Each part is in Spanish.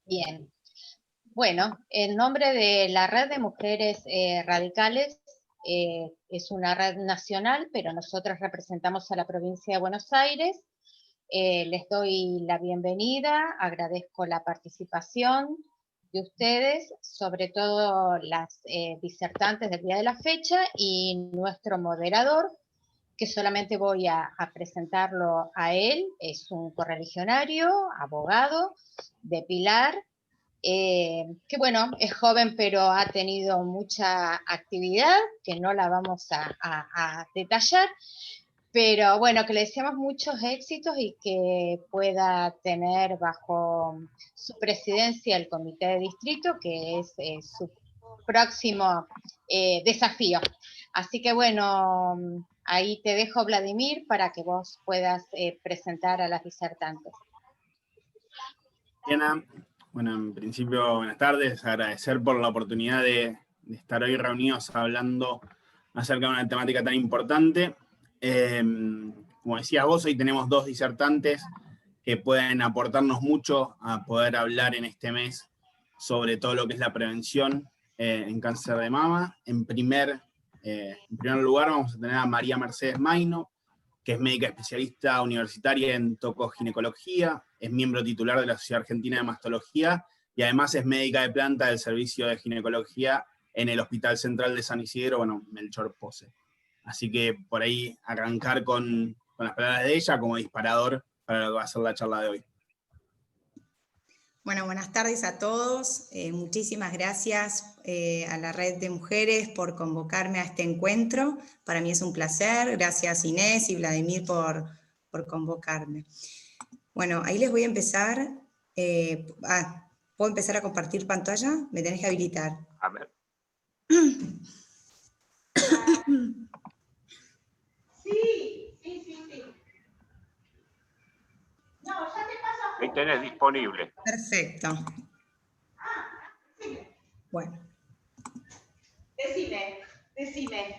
Bien. Bueno, en nombre de la Red de Mujeres Radicales, es una red nacional, pero nosotros representamos a la provincia de Buenos Aires. Les doy la bienvenida, agradezco la participación de ustedes, sobre todo las disertantes del día de la fecha y nuestro moderador, que solamente voy a presentarlo a él. Es un correligionario, abogado de Pilar, que bueno, es joven pero ha tenido mucha actividad, que no la vamos a detallar, pero bueno, que le deseamos muchos éxitos y que pueda tener bajo su presidencia el comité de distrito, que es su próximo desafío. Así que bueno, ahí te dejo, Vladimir, para que vos puedas presentar a las disertantes. Diana, bueno, en principio, buenas tardes, agradecer por la oportunidad de estar hoy reunidos hablando acerca de una temática tan importante. Como decías vos, hoy tenemos dos disertantes que pueden aportarnos mucho a poder hablar en este mes sobre todo lo que es la prevención en cáncer de mama. En primer lugar vamos a tener a María Mercedes Maino, que es médica especialista universitaria en tocoginecología, es miembro titular de la Sociedad Argentina de Mastología y además es médica de planta del Servicio de Ginecología en el Hospital Central de San Isidro, bueno, Melchor Pose. Así que por ahí arrancar con las palabras de ella como disparador para lo que va a ser la charla de hoy. Bueno, buenas tardes a todos. Muchísimas gracias a la Red de Mujeres por convocarme a este encuentro. Para mí es un placer. Gracias Inés y Vladimir por convocarme. Bueno, ahí les voy a empezar. ¿Puedo empezar a compartir pantalla? Me tenés que habilitar. A ver. Sí. No, ya te paso. Ahí tenés disponible. Perfecto. Bueno. Decime.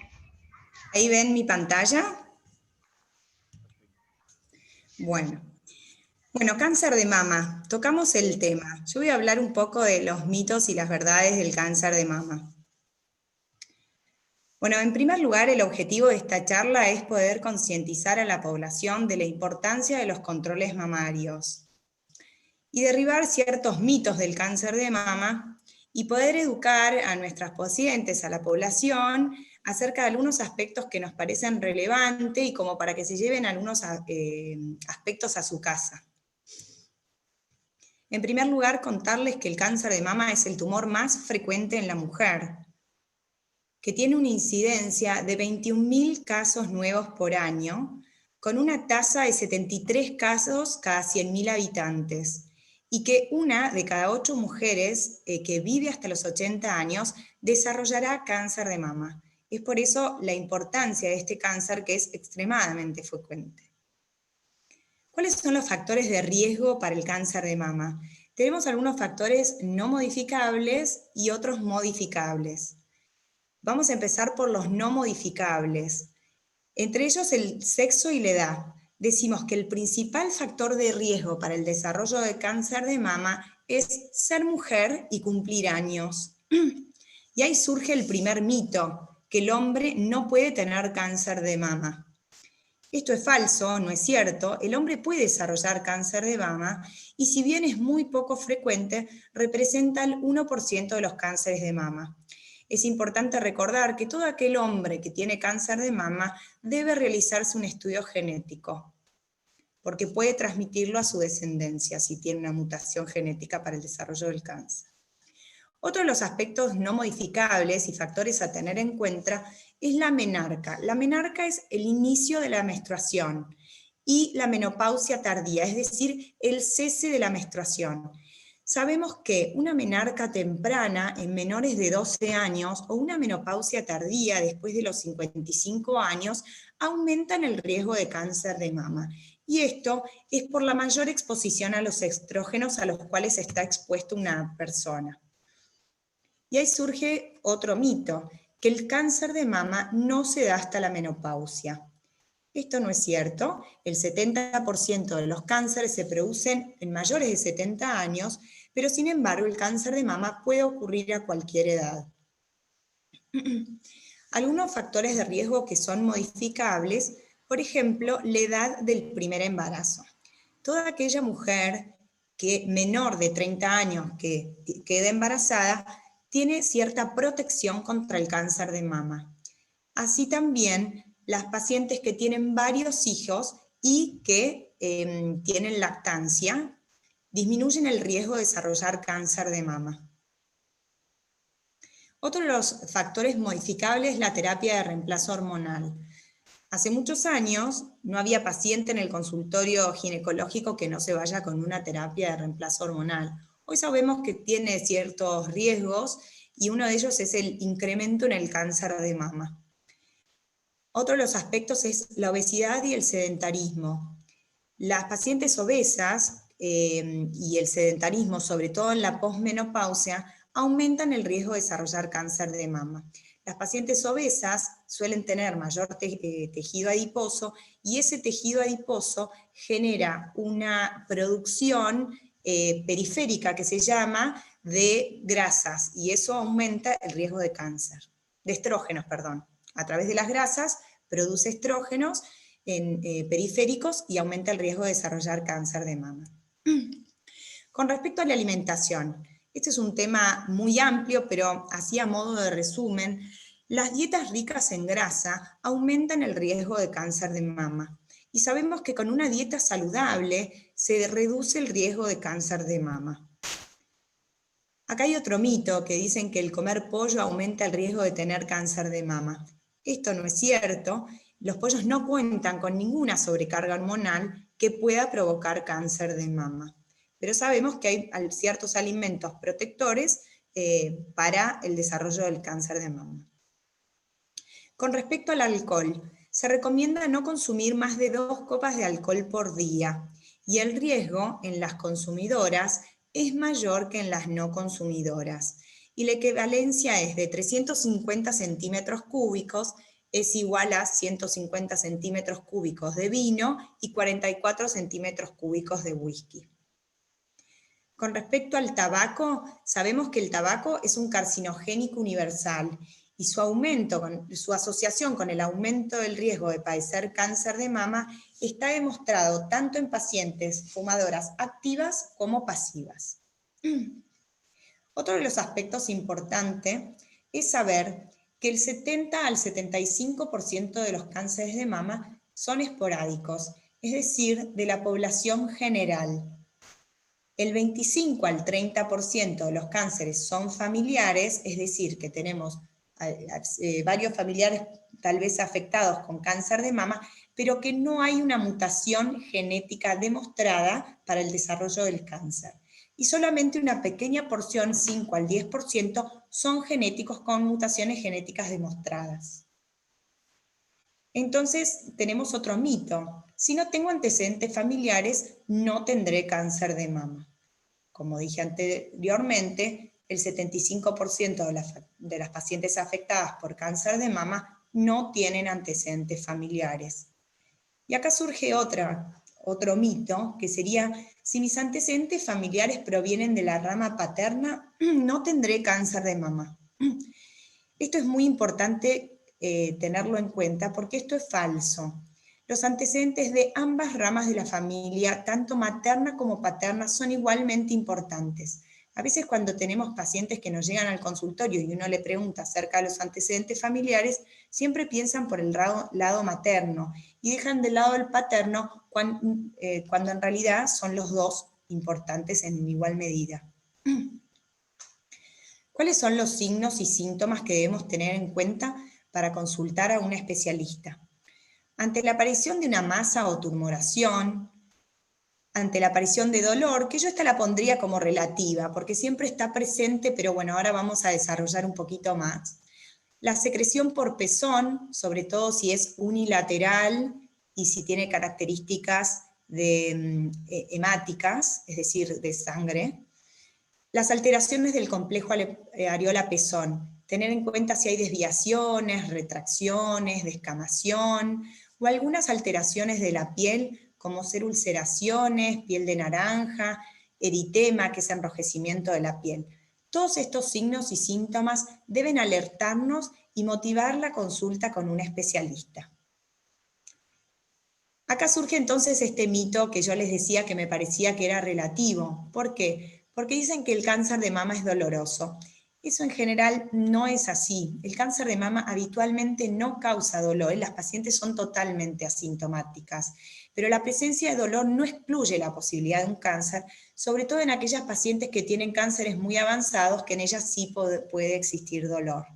¿Ahí ven mi pantalla? Bueno, cáncer de mama. Tocamos el tema. Yo voy a hablar un poco de los mitos y las verdades del cáncer de mama. Bueno, en primer lugar, el objetivo de esta charla es poder concientizar a la población de la importancia de los controles mamarios y derribar ciertos mitos del cáncer de mama y poder educar a nuestras pacientes, a la población, acerca de algunos aspectos que nos parecen relevantes y como para que se lleven algunos aspectos a su casa. En primer lugar, contarles que el cáncer de mama es el tumor más frecuente en la mujer, que tiene una incidencia de 21.000 casos nuevos por año, con una tasa de 73 casos cada 100.000 habitantes, y que 1 de cada 8 mujeres que vive hasta los 80 años desarrollará cáncer de mama. Es por eso la importancia de este cáncer, que es extremadamente frecuente. ¿Cuáles son los factores de riesgo para el cáncer de mama? Tenemos algunos factores no modificables y otros modificables. Vamos a empezar por los no modificables. Entre ellos el sexo y la edad. Decimos que el principal factor de riesgo para el desarrollo de cáncer de mama es ser mujer y cumplir años. Y ahí surge el primer mito, que el hombre no puede tener cáncer de mama. Esto es falso, no es cierto. El hombre puede desarrollar cáncer de mama y si bien es muy poco frecuente, representa el 1% de los cánceres de mama. Es importante recordar que todo aquel hombre que tiene cáncer de mama debe realizarse un estudio genético, porque puede transmitirlo a su descendencia si tiene una mutación genética para el desarrollo del cáncer. Otro de los aspectos no modificables y factores a tener en cuenta es la menarca. La menarca es el inicio de la menstruación y la menopausia tardía, es decir, el cese de la menstruación. Sabemos que una menarca temprana en menores de 12 años o una menopausia tardía después de los 55 años aumentan el riesgo de cáncer de mama. Y esto es por la mayor exposición a los estrógenos a los cuales está expuesta una persona. Y ahí surge otro mito, que el cáncer de mama no se da hasta la menopausia. Esto no es cierto. El 70% de los cánceres se producen en mayores de 70 años, pero sin embargo el cáncer de mama puede ocurrir a cualquier edad. Algunos factores de riesgo que son modificables, por ejemplo, la edad del primer embarazo. Toda aquella mujer menor de 30 años que queda embarazada tiene cierta protección contra el cáncer de mama. Así también las pacientes que tienen varios hijos y que tienen lactancia disminuyen el riesgo de desarrollar cáncer de mama. Otro de los factores modificables es la terapia de reemplazo hormonal. Hace muchos años no había paciente en el consultorio ginecológico que no se vaya con una terapia de reemplazo hormonal. Hoy sabemos que tiene ciertos riesgos y uno de ellos es el incremento en el cáncer de mama. Otro de los aspectos es la obesidad y el sedentarismo. Las pacientes obesas y el sedentarismo, sobre todo en la posmenopausia, aumentan el riesgo de desarrollar cáncer de mama. Las pacientes obesas suelen tener mayor tejido adiposo y ese tejido adiposo genera una producción periférica que se llama de grasas y eso aumenta el riesgo de cáncer, de estrógenos, perdón. A través de las grasas produce estrógenos periféricos y aumenta el riesgo de desarrollar cáncer de mama. Con respecto a la alimentación, este es un tema muy amplio, pero así a modo de resumen, las dietas ricas en grasa aumentan el riesgo de cáncer de mama. Y sabemos que con una dieta saludable se reduce el riesgo de cáncer de mama. Acá hay otro mito que dicen que el comer pollo aumenta el riesgo de tener cáncer de mama. Esto no es cierto. Los pollos no cuentan con ninguna sobrecarga hormonal que pueda provocar cáncer de mama. Pero sabemos que hay ciertos alimentos protectores para el desarrollo del cáncer de mama. Con respecto al alcohol, se recomienda no consumir más de 2 copas de alcohol por día y el riesgo en las consumidoras es mayor que en las no consumidoras. Y la equivalencia es de 350 centímetros cúbicos es igual a 150 centímetros cúbicos de vino y 44 centímetros cúbicos de whisky. Con respecto al tabaco, sabemos que el tabaco es un carcinogénico universal y su asociación con el aumento del riesgo de padecer cáncer de mama está demostrado tanto en pacientes fumadoras activas como pasivas. Otro de los aspectos importantes es saber que el 70 al 75% de los cánceres de mama son esporádicos, es decir, de la población general. El 25 al 30% de los cánceres son familiares, es decir, que tenemos varios familiares tal vez afectados con cáncer de mama, pero que no hay una mutación genética demostrada para el desarrollo del cáncer. Y solamente una pequeña porción, 5 al 10%, son genéticos con mutaciones genéticas demostradas. Entonces, tenemos otro mito. Si no tengo antecedentes familiares, no tendré cáncer de mama. Como dije anteriormente, el 75% de las pacientes afectadas por cáncer de mama no tienen antecedentes familiares. Y acá surge otro mito, que sería, si mis antecedentes familiares provienen de la rama paterna, no tendré cáncer de mama. Esto es muy importante tenerlo en cuenta porque esto es falso. Los antecedentes de ambas ramas de la familia, tanto materna como paterna, son igualmente importantes. A veces cuando tenemos pacientes que nos llegan al consultorio y uno le pregunta acerca de los antecedentes familiares, siempre piensan por el lado materno y dejan de lado el paterno cuando en realidad son los dos importantes en igual medida. ¿Cuáles son los signos y síntomas que debemos tener en cuenta para consultar a un especialista? Ante la aparición de una masa o tumoración, ante la aparición de dolor, que yo esta la pondría como relativa, porque siempre está presente, pero bueno, ahora vamos a desarrollar un poquito más. La secreción por pezón, sobre todo si es unilateral y si tiene características hemáticas, es decir, de sangre. Las alteraciones del complejo areola-pezón, tener en cuenta si hay desviaciones, retracciones, descamación, o algunas alteraciones de la piel, como ser ulceraciones, piel de naranja, eritema, que es enrojecimiento de la piel. Todos estos signos y síntomas deben alertarnos y motivar la consulta con un especialista. Acá surge entonces este mito que yo les decía que me parecía que era relativo. ¿Por qué? Porque dicen que el cáncer de mama es doloroso. Eso en general no es así. El cáncer de mama habitualmente no causa dolor, las pacientes son totalmente asintomáticas, pero la presencia de dolor no excluye la posibilidad de un cáncer, sobre todo en aquellas pacientes que tienen cánceres muy avanzados, que en ellas sí puede existir dolor.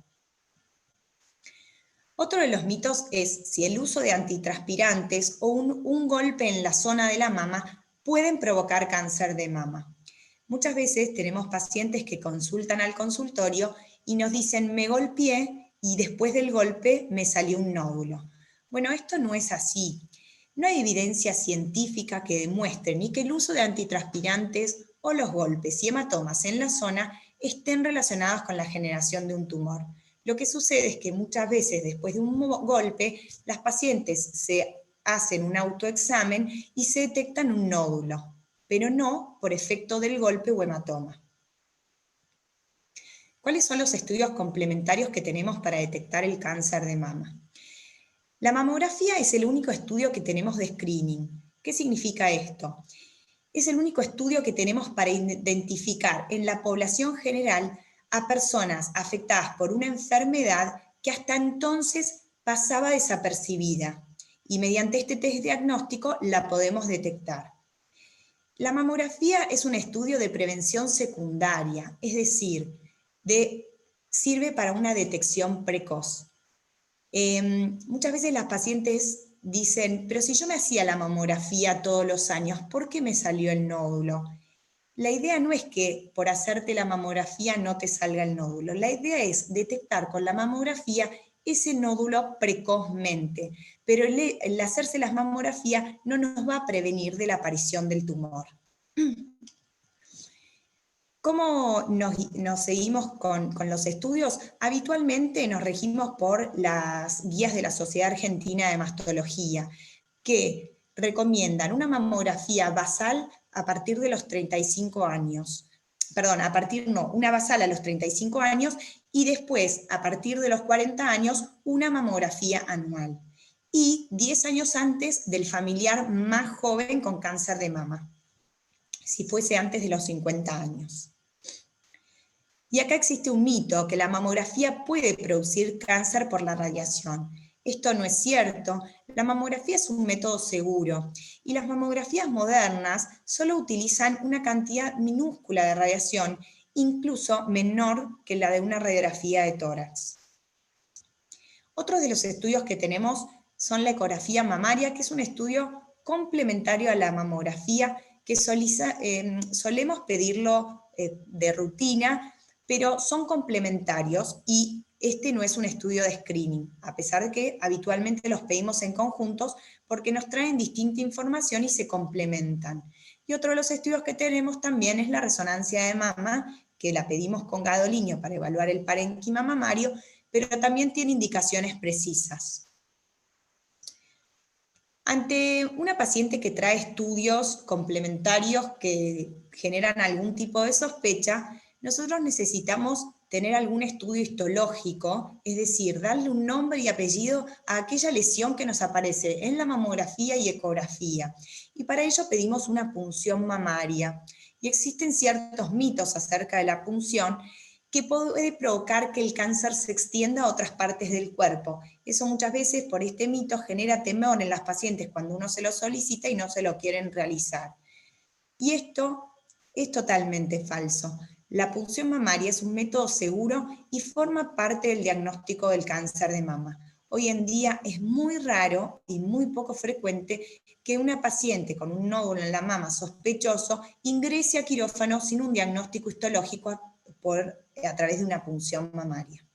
Otro de los mitos es si el uso de antitranspirantes o un golpe en la zona de la mama pueden provocar cáncer de mama. Muchas veces tenemos pacientes que consultan al consultorio y nos dicen, me golpeé y después del golpe me salió un nódulo. Bueno, esto no es así. No hay evidencia científica que demuestre ni que el uso de antitranspirantes o los golpes y hematomas en la zona estén relacionados con la generación de un tumor. Lo que sucede es que muchas veces después de un golpe, las pacientes se hacen un autoexamen y se detectan un nódulo, pero no por efecto del golpe o hematoma. ¿Cuáles son los estudios complementarios que tenemos para detectar el cáncer de mama? La mamografía es el único estudio que tenemos de screening. ¿Qué significa esto? Es el único estudio que tenemos para identificar en la población general a personas afectadas por una enfermedad que hasta entonces pasaba desapercibida y mediante este test diagnóstico la podemos detectar. La mamografía es un estudio de prevención secundaria, es decir, sirve para una detección precoz. Muchas veces las pacientes dicen, pero si yo me hacía la mamografía todos los años, ¿por qué me salió el nódulo? La idea no es que por hacerte la mamografía no te salga el nódulo. La idea es detectar con la mamografía ese nódulo precozmente, pero el hacerse la mamografía no nos va a prevenir de la aparición del tumor. ¿Cómo nos seguimos con los estudios? Habitualmente nos regimos por las guías de la Sociedad Argentina de Mastología, que recomiendan una mamografía basal a partir de los 35 años. Perdón, una basal a los 35 años y después, a partir de los 40 años, una mamografía anual. Y 10 años antes del familiar más joven con cáncer de mama, si fuese antes de los 50 años. Y acá existe un mito, que la mamografía puede producir cáncer por la radiación. Esto no es cierto. La mamografía es un método seguro y las mamografías modernas solo utilizan una cantidad minúscula de radiación, incluso menor que la de una radiografía de tórax. Otros de los estudios que tenemos son la ecografía mamaria, que es un estudio complementario a la mamografía que solemos pedirlo de rutina, pero son complementarios y este no es un estudio de screening, a pesar de que habitualmente los pedimos en conjuntos porque nos traen distinta información y se complementan. Y otro de los estudios que tenemos también es la resonancia de mama, que la pedimos con gadolinio para evaluar el parénquima mamario, pero también tiene indicaciones precisas. Ante una paciente que trae estudios complementarios que generan algún tipo de sospecha, nosotros necesitamos tener algún estudio histológico, es decir, darle un nombre y apellido a aquella lesión que nos aparece en la mamografía y ecografía. Y para ello pedimos una punción mamaria. Y existen ciertos mitos acerca de la punción que puede provocar que el cáncer se extienda a otras partes del cuerpo. Eso muchas veces por este mito genera temor en las pacientes cuando uno se lo solicita y no se lo quieren realizar. Y esto es totalmente falso. La punción mamaria es un método seguro y forma parte del diagnóstico del cáncer de mama. Hoy en día es muy raro y muy poco frecuente que una paciente con un nódulo en la mama sospechoso ingrese a quirófano sin un diagnóstico histológico a través de una punción mamaria.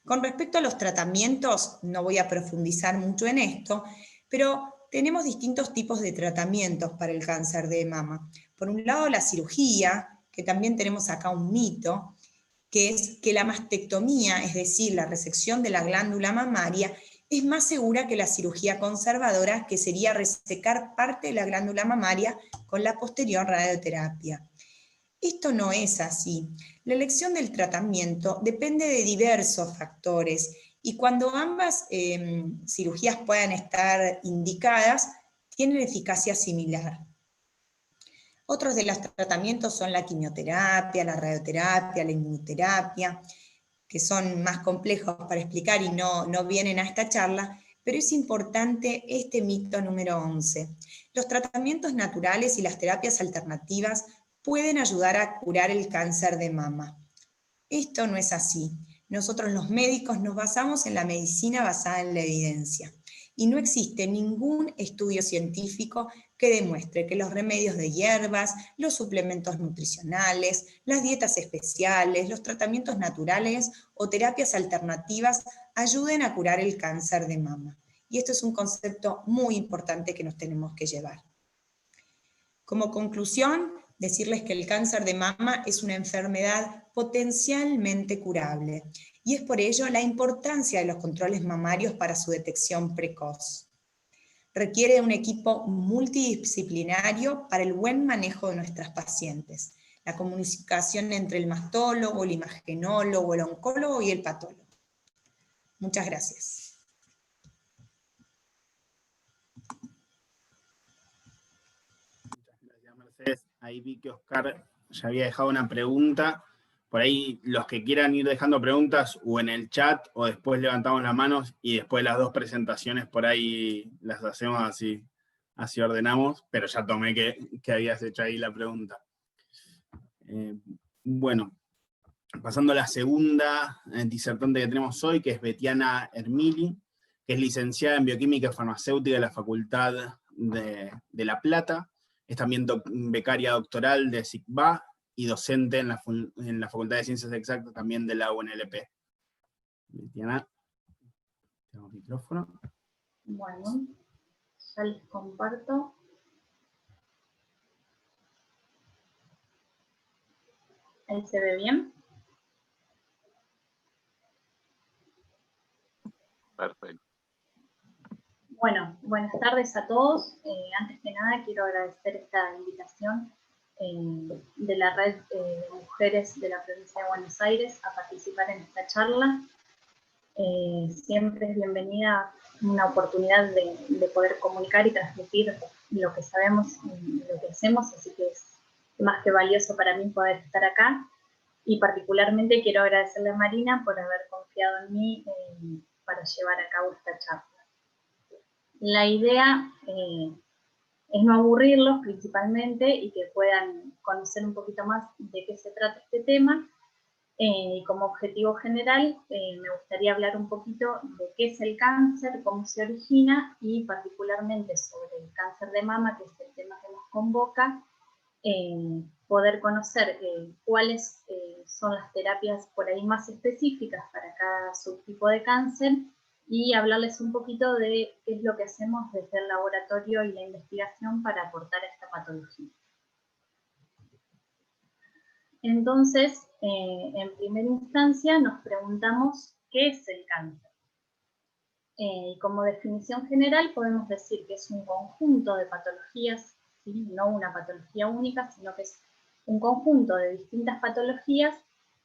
Con respecto a los tratamientos, no voy a profundizar mucho en esto, pero tenemos distintos tipos de tratamientos para el cáncer de mama. Por un lado, la cirugía, que también tenemos acá un mito, que es que la mastectomía, es decir, la resección de la glándula mamaria, es más segura que la cirugía conservadora, que sería resecar parte de la glándula mamaria con la posterior radioterapia. Esto no es así. La elección del tratamiento depende de diversos factores y cuando ambas cirugías puedan estar indicadas, tienen eficacia similar. Otros de los tratamientos son la quimioterapia, la radioterapia, la inmunoterapia, que son más complejos para explicar y no vienen a esta charla, pero es importante este mito número 11. Los tratamientos naturales y las terapias alternativas pueden ayudar a curar el cáncer de mama. Esto no es así. Nosotros los médicos nos basamos en la medicina basada en la evidencia y no existe ningún estudio científico que demuestre que los remedios de hierbas, los suplementos nutricionales, las dietas especiales, los tratamientos naturales o terapias alternativas ayuden a curar el cáncer de mama. Y esto es un concepto muy importante que nos tenemos que llevar. Como conclusión, decirles que el cáncer de mama es una enfermedad potencialmente curable y es por ello la importancia de los controles mamarios para su detección precoz. Requiere un equipo multidisciplinario para el buen manejo de nuestras pacientes, la comunicación entre el mastólogo, el imagenólogo, el oncólogo y el patólogo. Muchas gracias. Muchas gracias, Mercedes. Ahí vi que Oscar ya había dejado una pregunta. Por ahí, los que quieran ir dejando preguntas o en el chat o después levantamos las manos y después las dos presentaciones por ahí las hacemos así ordenamos, pero ya tomé que habías hecho ahí la pregunta. Bueno, pasando a la segunda disertante que tenemos hoy, que es Betiana Hermili, que es licenciada en Bioquímica Farmacéutica de la Facultad de La Plata, es también becaria doctoral de SICBA y docente en la Facultad de Ciencias Exactas también de la UNLP. Betiana, tengo micrófono. Bueno, ya les comparto. ¿Ahí se ve bien? Perfecto. Bueno, buenas tardes a todos. Antes que nada quiero agradecer esta invitación de la Red de Mujeres de la Provincia de Buenos Aires a participar en esta charla. Siempre es bienvenida una oportunidad de poder comunicar y transmitir lo que sabemos y lo que hacemos, así que es más que valioso para mí poder estar acá. Y particularmente quiero agradecerle a Marina por haber confiado en mí para llevar a cabo esta charla. La idea es no aburrirlos principalmente y que puedan conocer un poquito más de qué se trata este tema. Y como objetivo general, me gustaría hablar un poquito de qué es el cáncer, cómo se origina y particularmente sobre el cáncer de mama, que es el tema que nos convoca, poder conocer cuáles son las terapias por ahí más específicas para cada subtipo de cáncer y hablarles un poquito de qué es lo que hacemos desde el laboratorio y la investigación para aportar a esta patología. Entonces, en primera instancia nos preguntamos qué es el cáncer. Y como definición general podemos decir que es un conjunto de patologías, ¿sí? No una patología única, sino que es un conjunto de distintas patologías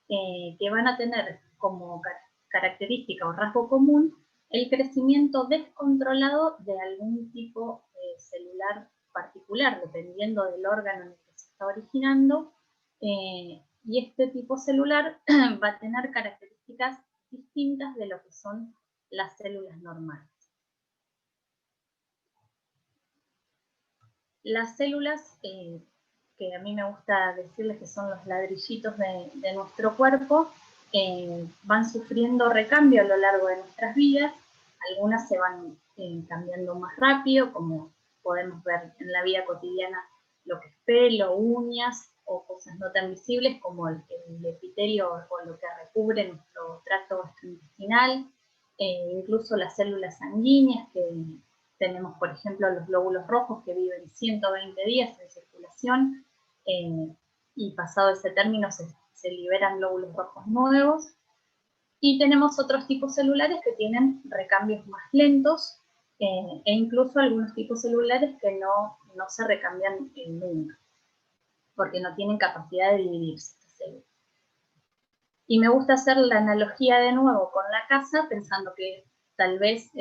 que van a tener como característica o rasgo común el crecimiento descontrolado de algún tipo celular particular, dependiendo del órgano en el que se está originando, y este tipo celular va a tener características distintas de lo que son las células normales. Las células, que a mí me gusta decirles que son los ladrillitos de nuestro cuerpo, van sufriendo recambio a lo largo de nuestras vidas. Algunas se van cambiando más rápido, como podemos ver en la vida cotidiana, lo que es pelo, uñas o cosas no tan visibles como el epitelio o lo que recubre nuestro tracto gastrointestinal, incluso las células sanguíneas, que tenemos por ejemplo los glóbulos rojos que viven 120 días en circulación, y pasado ese término se liberan glóbulos rojos nuevos. Y tenemos otros tipos celulares que tienen recambios más lentos, e incluso algunos tipos celulares que no se recambian nunca, porque no tienen capacidad de dividirse. Y me gusta hacer la analogía de nuevo con la casa, pensando que tal vez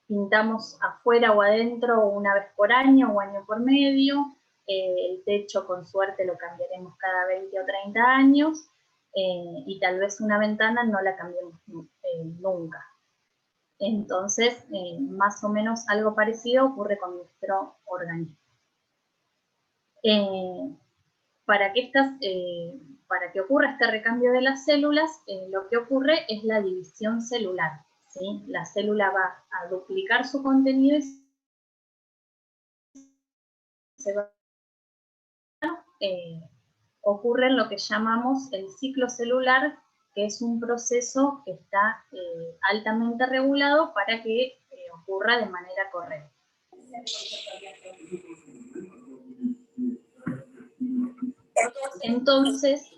pintamos afuera o adentro una vez por año o año por medio, el techo con suerte lo cambiaremos cada 20 o 30 años, y tal vez una ventana no la cambiemos nunca. Entonces, más o menos algo parecido ocurre con nuestro organismo. Para que ocurra este recambio de las células, lo que ocurre es la división celular, ¿sí? La célula va a duplicar su contenido y se va ocurre lo que llamamos el ciclo celular, que es un proceso que está altamente regulado para que ocurra de manera correcta. Entonces,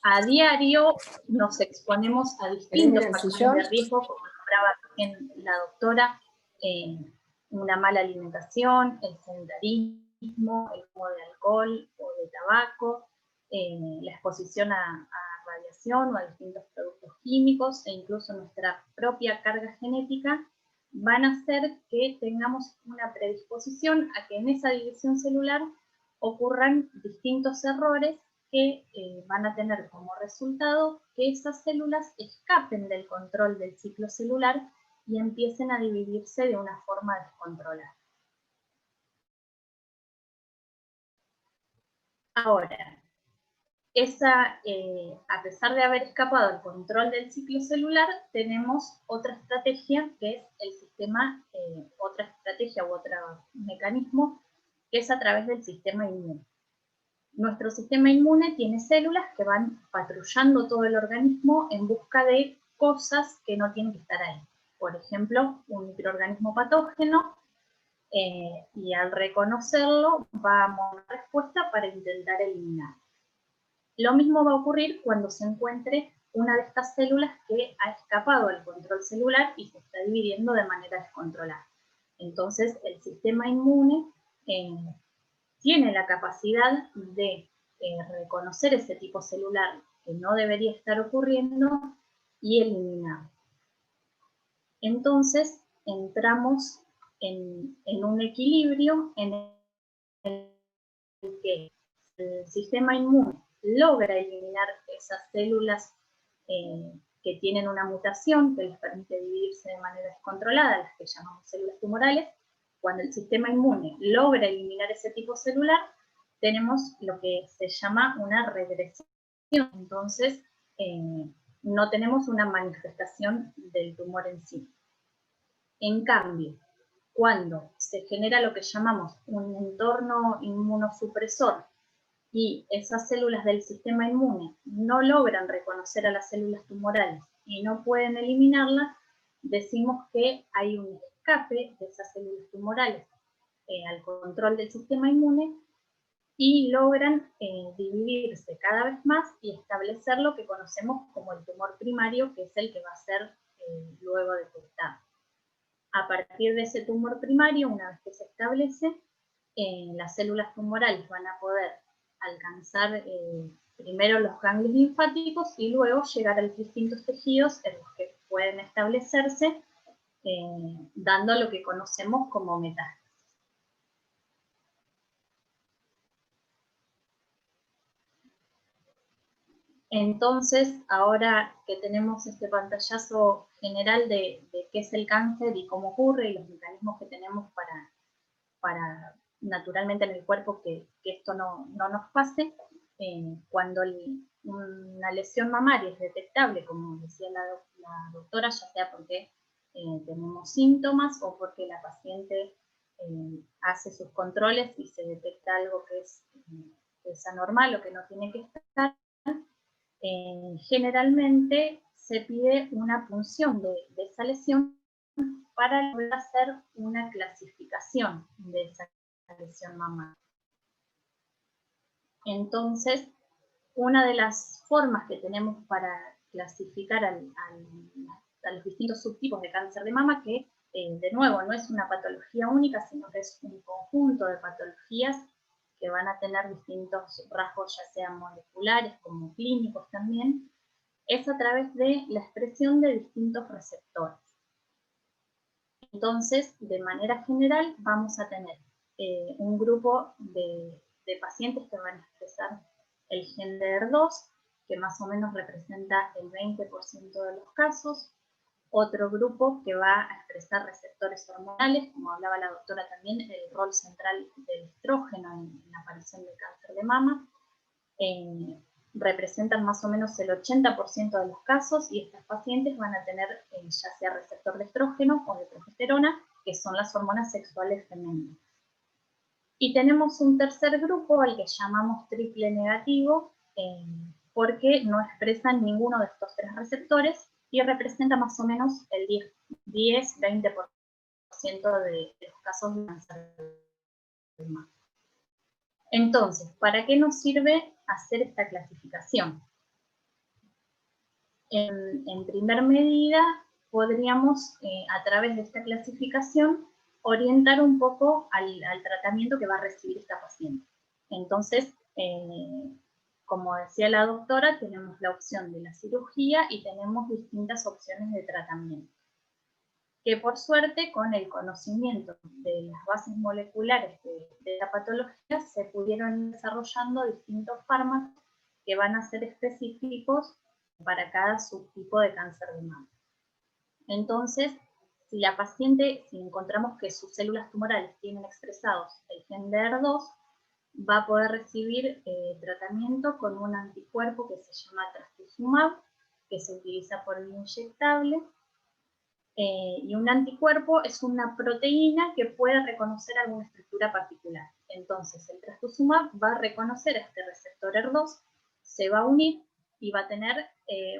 a diario nos exponemos a distintos factores de riesgo, como nombraba bien la doctora, una mala alimentación, el sedentarismo, el consumo de alcohol o de tabaco, la exposición a radiación o a distintos productos químicos, e incluso nuestra propia carga genética, van a hacer que tengamos una predisposición a que en esa división celular ocurran distintos errores que van a tener como resultado que esas células escapen del control del ciclo celular y empiecen a dividirse de una forma descontrolada. Ahora, a pesar de haber escapado el control del ciclo celular, tenemos otra estrategia que es el sistema, otra estrategia u otro mecanismo, que es a través del sistema inmune. Nuestro sistema inmune tiene células que van patrullando todo el organismo en busca de cosas que no tienen que estar ahí. Por ejemplo, un microorganismo patógeno, y al reconocerlo va a dar una respuesta para intentar eliminarlo. Lo mismo va a ocurrir cuando se encuentre una de estas células que ha escapado del control celular y se está dividiendo de manera descontrolada. Entonces, el sistema inmune tiene la capacidad de reconocer ese tipo celular que no debería estar ocurriendo y eliminarlo. Entonces, entramos en un equilibrio en el que el sistema inmune logra eliminar esas células que tienen una mutación que les permite dividirse de manera descontrolada, las que llamamos células tumorales. Cuando el sistema inmune logra eliminar ese tipo celular, tenemos lo que se llama una regresión. Entonces, no tenemos una manifestación del tumor en sí. En cambio, cuando se genera lo que llamamos un entorno inmunosupresor y esas células del sistema inmune no logran reconocer a las células tumorales y no pueden eliminarlas, decimos que hay un escape de esas células tumorales al control del sistema inmune y logran dividirse cada vez más y establecer lo que conocemos como el tumor primario, que es el que va a ser luego detectado. A partir de ese tumor primario, una vez que se establece, las células tumorales van a poder alcanzar primero los ganglios linfáticos y luego llegar a los distintos tejidos en los que pueden establecerse, dando lo que conocemos como metástasis. Entonces, ahora que tenemos este pantallazo general de qué es el cáncer y cómo ocurre y los mecanismos que tenemos para naturalmente en el cuerpo que esto no nos pase, cuando una lesión mamaria es detectable, como decía la doctora, ya sea porque tenemos síntomas o porque la paciente hace sus controles y se detecta algo que es anormal o que no tiene que estar, generalmente se pide una punción de esa lesión para lograr hacer una clasificación de esa lesión mamaria. Entonces, una de las formas que tenemos para clasificar a los distintos subtipos de cáncer de mama, que de nuevo no es una patología única, sino que es un conjunto de patologías que van a tener distintos rasgos, ya sean moleculares como clínicos también, es a través de la expresión de distintos receptores. Entonces, de manera general, vamos a tener un grupo de pacientes que van a expresar el gen de HER2, que más o menos representa el 20% de los casos, otro grupo que va a expresar receptores hormonales, como hablaba la doctora también, el rol central del estrógeno en la aparición del cáncer de mama, representan más o menos el 80% de los casos, y estas pacientes van a tener ya sea receptor de estrógeno o de progesterona, que son las hormonas sexuales femeninas. Y tenemos un tercer grupo al que llamamos triple negativo, porque no expresan ninguno de estos tres receptores y representa más o menos el 10-20% de los casos de cáncer de mama. Entonces, ¿para qué nos sirve hacer esta clasificación? En primer medida, podríamos, a través de esta clasificación, orientar un poco al tratamiento que va a recibir esta paciente. Entonces, como decía la doctora, tenemos la opción de la cirugía y tenemos distintas opciones de tratamiento, que por suerte, con el conocimiento de las bases moleculares de la patología, se pudieron ir desarrollando distintos fármacos que van a ser específicos para cada subtipo de cáncer de mama. Entonces, si la paciente, si encontramos que sus células tumorales tienen expresados el gen de HER2, va a poder recibir tratamiento con un anticuerpo que se llama trastuzumab, que se utiliza por vía inyectable. Y un anticuerpo es una proteína que puede reconocer alguna estructura particular. Entonces, el trastuzumab va a reconocer a este receptor HER2, se va a unir y va a tener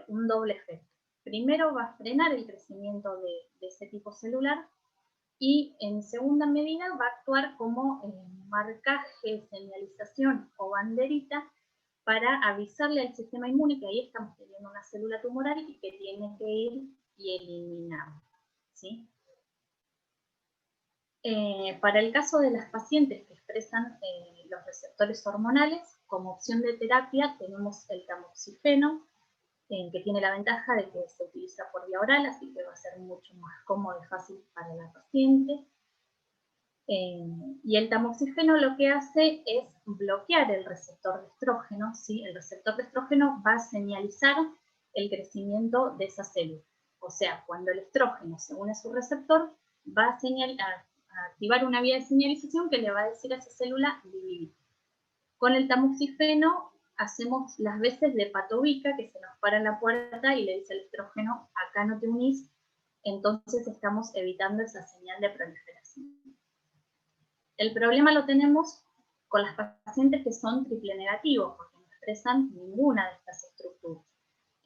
un doble efecto. Primero, va a frenar el crecimiento de ese tipo celular, y en segunda medida va a actuar como marcaje, señalización o banderita para avisarle al sistema inmune que ahí estamos teniendo una célula tumoral y que tiene que ir y eliminarla, ¿sí? Para el caso de las pacientes que expresan los receptores hormonales, como opción de terapia tenemos el tamoxifeno, que tiene la ventaja de que se utiliza por vía oral, así que va a ser mucho más cómodo y fácil para la paciente. Y el tamoxifeno lo que hace es bloquear el receptor de estrógeno, ¿sí? El receptor de estrógeno va a señalizar el crecimiento de esa célula. O sea, cuando el estrógeno se une a su receptor, va a activar una vía de señalización que le va a decir a esa célula dividir. Con el tamoxifeno hacemos las veces de patobica, que se nos para en la puerta y le dice al estrógeno, acá no te unís, entonces estamos evitando esa señal de proliferación. El problema lo tenemos con las pacientes que son triple negativos, porque no expresan ninguna de estas estructuras.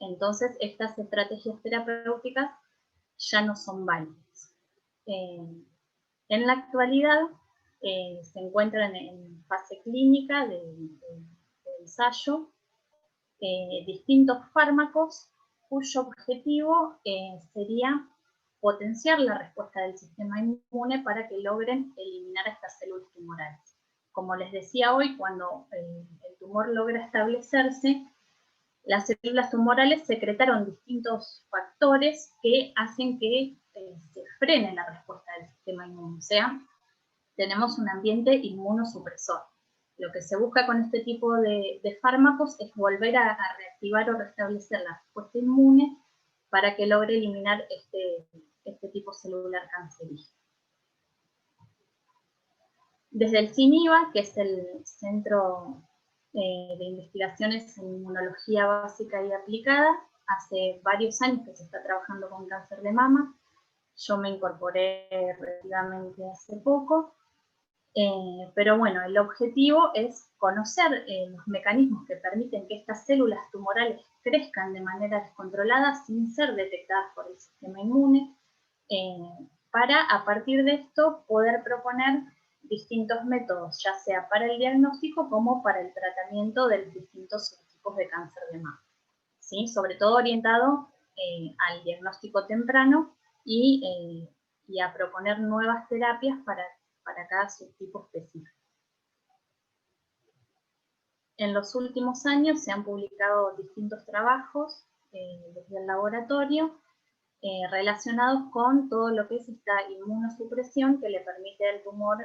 Entonces, estas estrategias terapéuticas ya no son válidas. En la actualidad, se encuentran en fase clínica de ensayo distintos fármacos cuyo objetivo sería potenciar la respuesta del sistema inmune para que logren eliminar estas células tumorales. Como les decía hoy, cuando el tumor logra establecerse, las células tumorales secretaron distintos factores que hacen que se frene la respuesta del sistema inmune. O sea, tenemos un ambiente inmunosupresor. Lo que se busca con este tipo de fármacos es volver a reactivar o restablecer la respuesta inmune para que logre eliminar este tipo celular cancerígeno. Desde el CINIVA, que es el Centro de Investigaciones en Inmunología Básica y Aplicada, hace varios años que se está trabajando con cáncer de mama. Yo me incorporé relativamente hace poco. Pero bueno, el objetivo es conocer los mecanismos que permiten que estas células tumorales crezcan de manera descontrolada sin ser detectadas por el sistema inmune, para a partir de esto poder proponer distintos métodos, ya sea para el diagnóstico como para el tratamiento de los distintos subtipos de cáncer de mama. ¿sí? Sobre todo orientado al diagnóstico temprano y a proponer nuevas terapias para cada subtipo específico. En los últimos años se han publicado distintos trabajos desde el laboratorio relacionados con todo lo que es esta inmunosupresión que le permite al tumor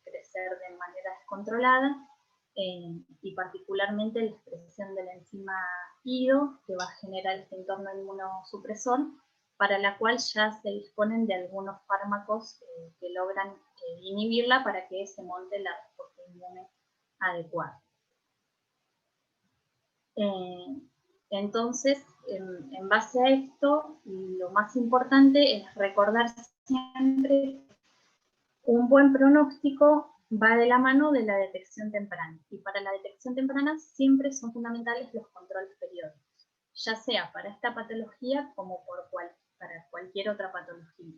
crecer de manera descontrolada y particularmente la expresión de la enzima IDO que va a generar este entorno inmunosupresor, para la cual ya se disponen de algunos fármacos que logran inhibirla para que se monte la respuesta inmune adecuada. Entonces, en base a esto, lo más importante es recordar siempre un buen pronóstico va de la mano de la detección temprana. Y para la detección temprana siempre son fundamentales los controles periódicos, ya sea para esta patología como para cualquier otra patología.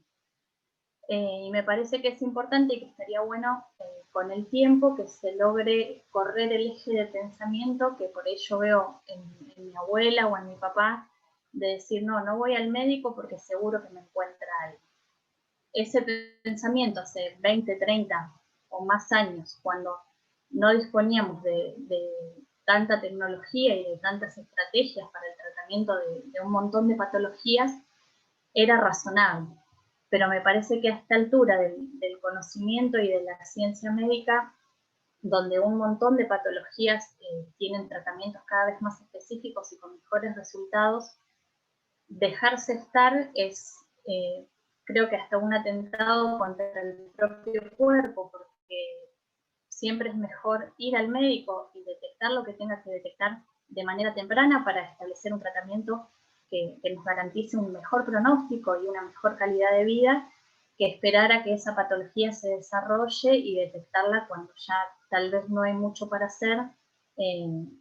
Y me parece que es importante y que estaría bueno con el tiempo que se logre correr el eje de pensamiento que por ello veo en mi abuela o en mi papá, de decir no voy al médico porque seguro que me encuentra algo. Ese pensamiento hace 20, 30 o más años, cuando no disponíamos de tanta tecnología y de tantas estrategias para el tratamiento de un montón de patologías, era razonable. Pero me parece que a esta altura del conocimiento y de la ciencia médica, donde un montón de patologías tienen tratamientos cada vez más específicos y con mejores resultados, dejarse estar es, creo que hasta un atentado contra el propio cuerpo, porque siempre es mejor ir al médico y detectar lo que tenga que detectar de manera temprana para establecer un tratamiento que nos garantice un mejor pronóstico y una mejor calidad de vida, que esperar a que esa patología se desarrolle y detectarla cuando ya tal vez no hay mucho para hacer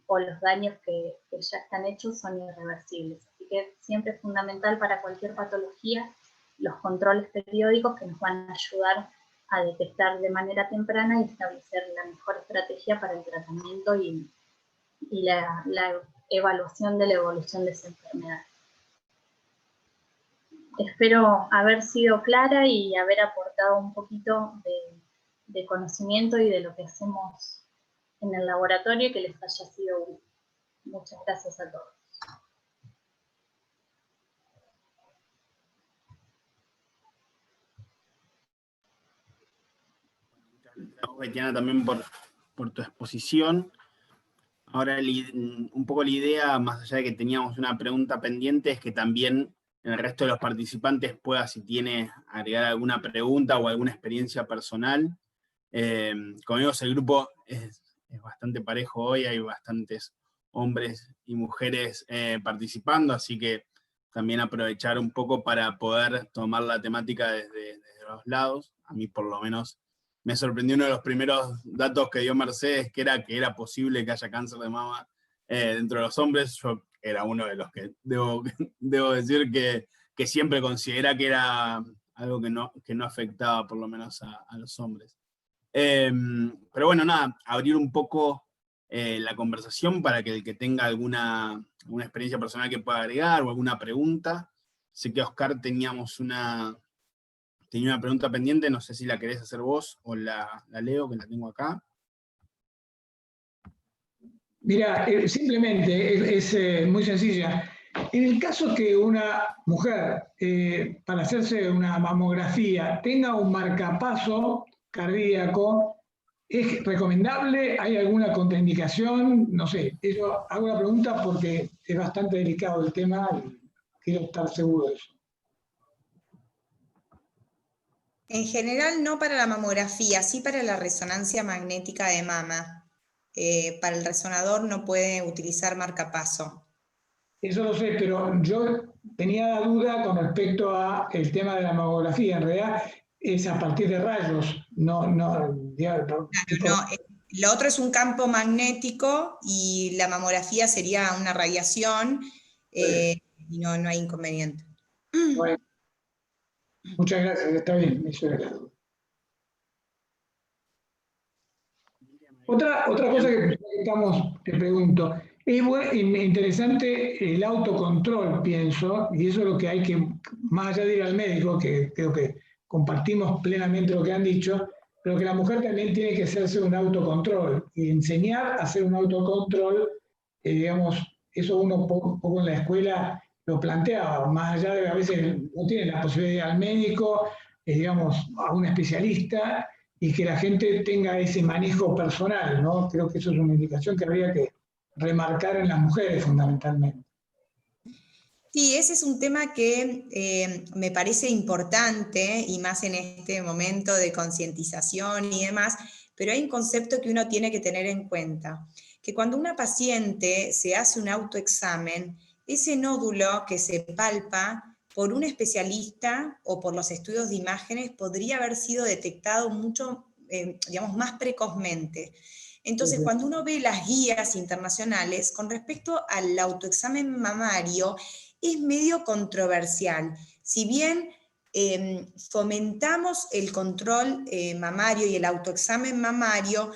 o los daños que ya están hechos son irreversibles. Así que siempre es fundamental para cualquier patología los controles periódicos que nos van a ayudar a detectar de manera temprana y establecer la mejor estrategia para el tratamiento y la evaluación de la evolución de esa enfermedad. Espero haber sido clara y haber aportado un poquito de conocimiento y de lo que hacemos en el laboratorio y que les haya sido útil. Muchas gracias a todos. Muchas gracias, Betiana, también por tu exposición. Ahora, un poco la idea, más allá de que teníamos una pregunta pendiente, es que también el resto de los participantes pueda, si tiene, agregar alguna pregunta o alguna experiencia personal. Como digo, el grupo es bastante parejo hoy, hay bastantes hombres y mujeres participando, así que también aprovechar un poco para poder tomar la temática desde los lados. A mí por lo menos me sorprendió uno de los primeros datos que dio Mercedes, que era posible que haya cáncer de mama dentro de los hombres. Yo era uno de los que debo decir que siempre considera que era algo que no afectaba por lo menos a los hombres. Pero bueno, nada, abrir un poco la conversación para que el que tenga alguna experiencia personal que pueda agregar o alguna pregunta. Sé que Oscar tenía una pregunta pendiente, no sé si la querés hacer vos o la leo, que la tengo acá. Mira, simplemente es muy sencilla. En el caso que una mujer, para hacerse una mamografía, tenga un marcapaso cardíaco, ¿es recomendable? ¿Hay alguna contraindicación? No sé, eso hago la pregunta porque es bastante delicado el tema y quiero estar seguro de eso. En general no para la mamografía, sí para la resonancia magnética de mama. Para el resonador no puede utilizar marcapaso. Eso lo sé, pero yo tenía la duda con respecto al tema de la mamografía. En realidad es a partir de rayos, no. Claro, no. Lo otro es un campo magnético y la mamografía sería una radiación y no hay inconveniente. Bueno, muchas gracias, está bien, eso era la duda. Otra cosa que estamos, te pregunto, Es interesante el autocontrol, pienso, y eso es lo que hay que, más allá de ir al médico, que creo que compartimos plenamente lo que han dicho, pero que la mujer también tiene que hacerse un autocontrol y enseñar a hacer un autocontrol, digamos, eso uno poco en la escuela lo planteaba, más allá de que a veces no tienen la posibilidad de ir al médico, digamos, a un especialista, y que la gente tenga ese manejo personal, ¿no? Creo que eso es una indicación que habría que remarcar en las mujeres fundamentalmente. Sí, ese es un tema que me parece importante, y más en este momento de concientización y demás, pero hay un concepto que uno tiene que tener en cuenta, que cuando una paciente se hace un autoexamen, ese nódulo que se palpa por un especialista o por los estudios de imágenes podría haber sido detectado mucho, digamos, más precozmente. Entonces, cuando uno ve las guías internacionales con respecto al autoexamen mamario, es medio controversial. Si bien fomentamos el control mamario y el autoexamen mamario,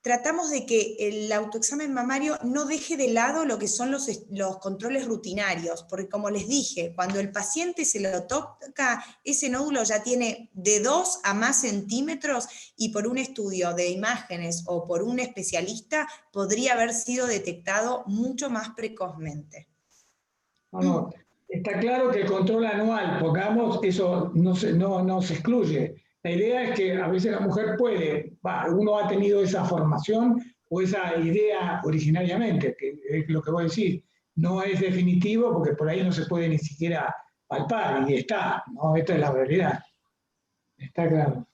tratamos de que el autoexamen mamario no deje de lado lo que son los controles rutinarios, porque como les dije, cuando el paciente se lo toca, ese nódulo ya tiene de 2 a más centímetros, y por un estudio de imágenes o por un especialista podría haber sido detectado mucho más precozmente. No, está claro que el control anual, pongamos, eso no se excluye. La idea es que a veces la mujer puede, uno ha tenido esa formación o esa idea originariamente, que es lo que voy a decir, no es definitivo porque por ahí no se puede ni siquiera palpar, y está, ¿no? Esta es la realidad. Está claro.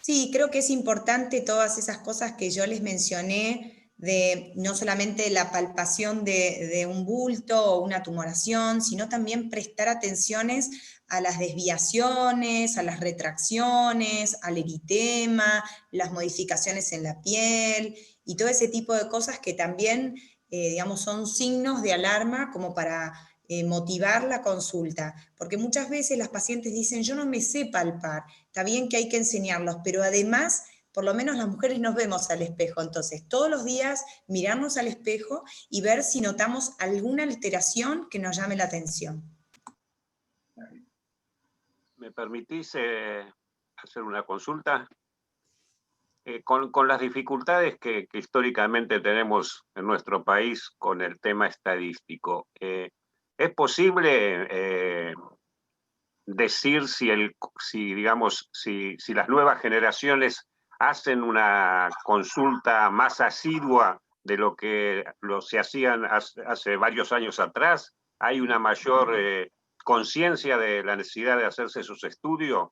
Sí, creo que es importante todas esas cosas que yo les mencioné, de no solamente la palpación de un bulto o una tumoración, sino también prestar atenciones a las desviaciones, a las retracciones, al eritema, las modificaciones en la piel y todo ese tipo de cosas que también, digamos, son signos de alarma como para motivar la consulta, porque muchas veces las pacientes dicen, yo no me sé palpar, está bien que hay que enseñarlos, pero además, por lo menos las mujeres nos vemos al espejo, entonces todos los días mirarnos al espejo y ver si notamos alguna alteración que nos llame la atención. ¿Me permitís hacer una consulta? Con las dificultades que históricamente tenemos en nuestro país con el tema estadístico, ¿es posible decir si las nuevas generaciones hacen una consulta más asidua de lo que se hacían hace varios años atrás? ¿Hay una mayor conciencia de la necesidad de hacerse sus estudios?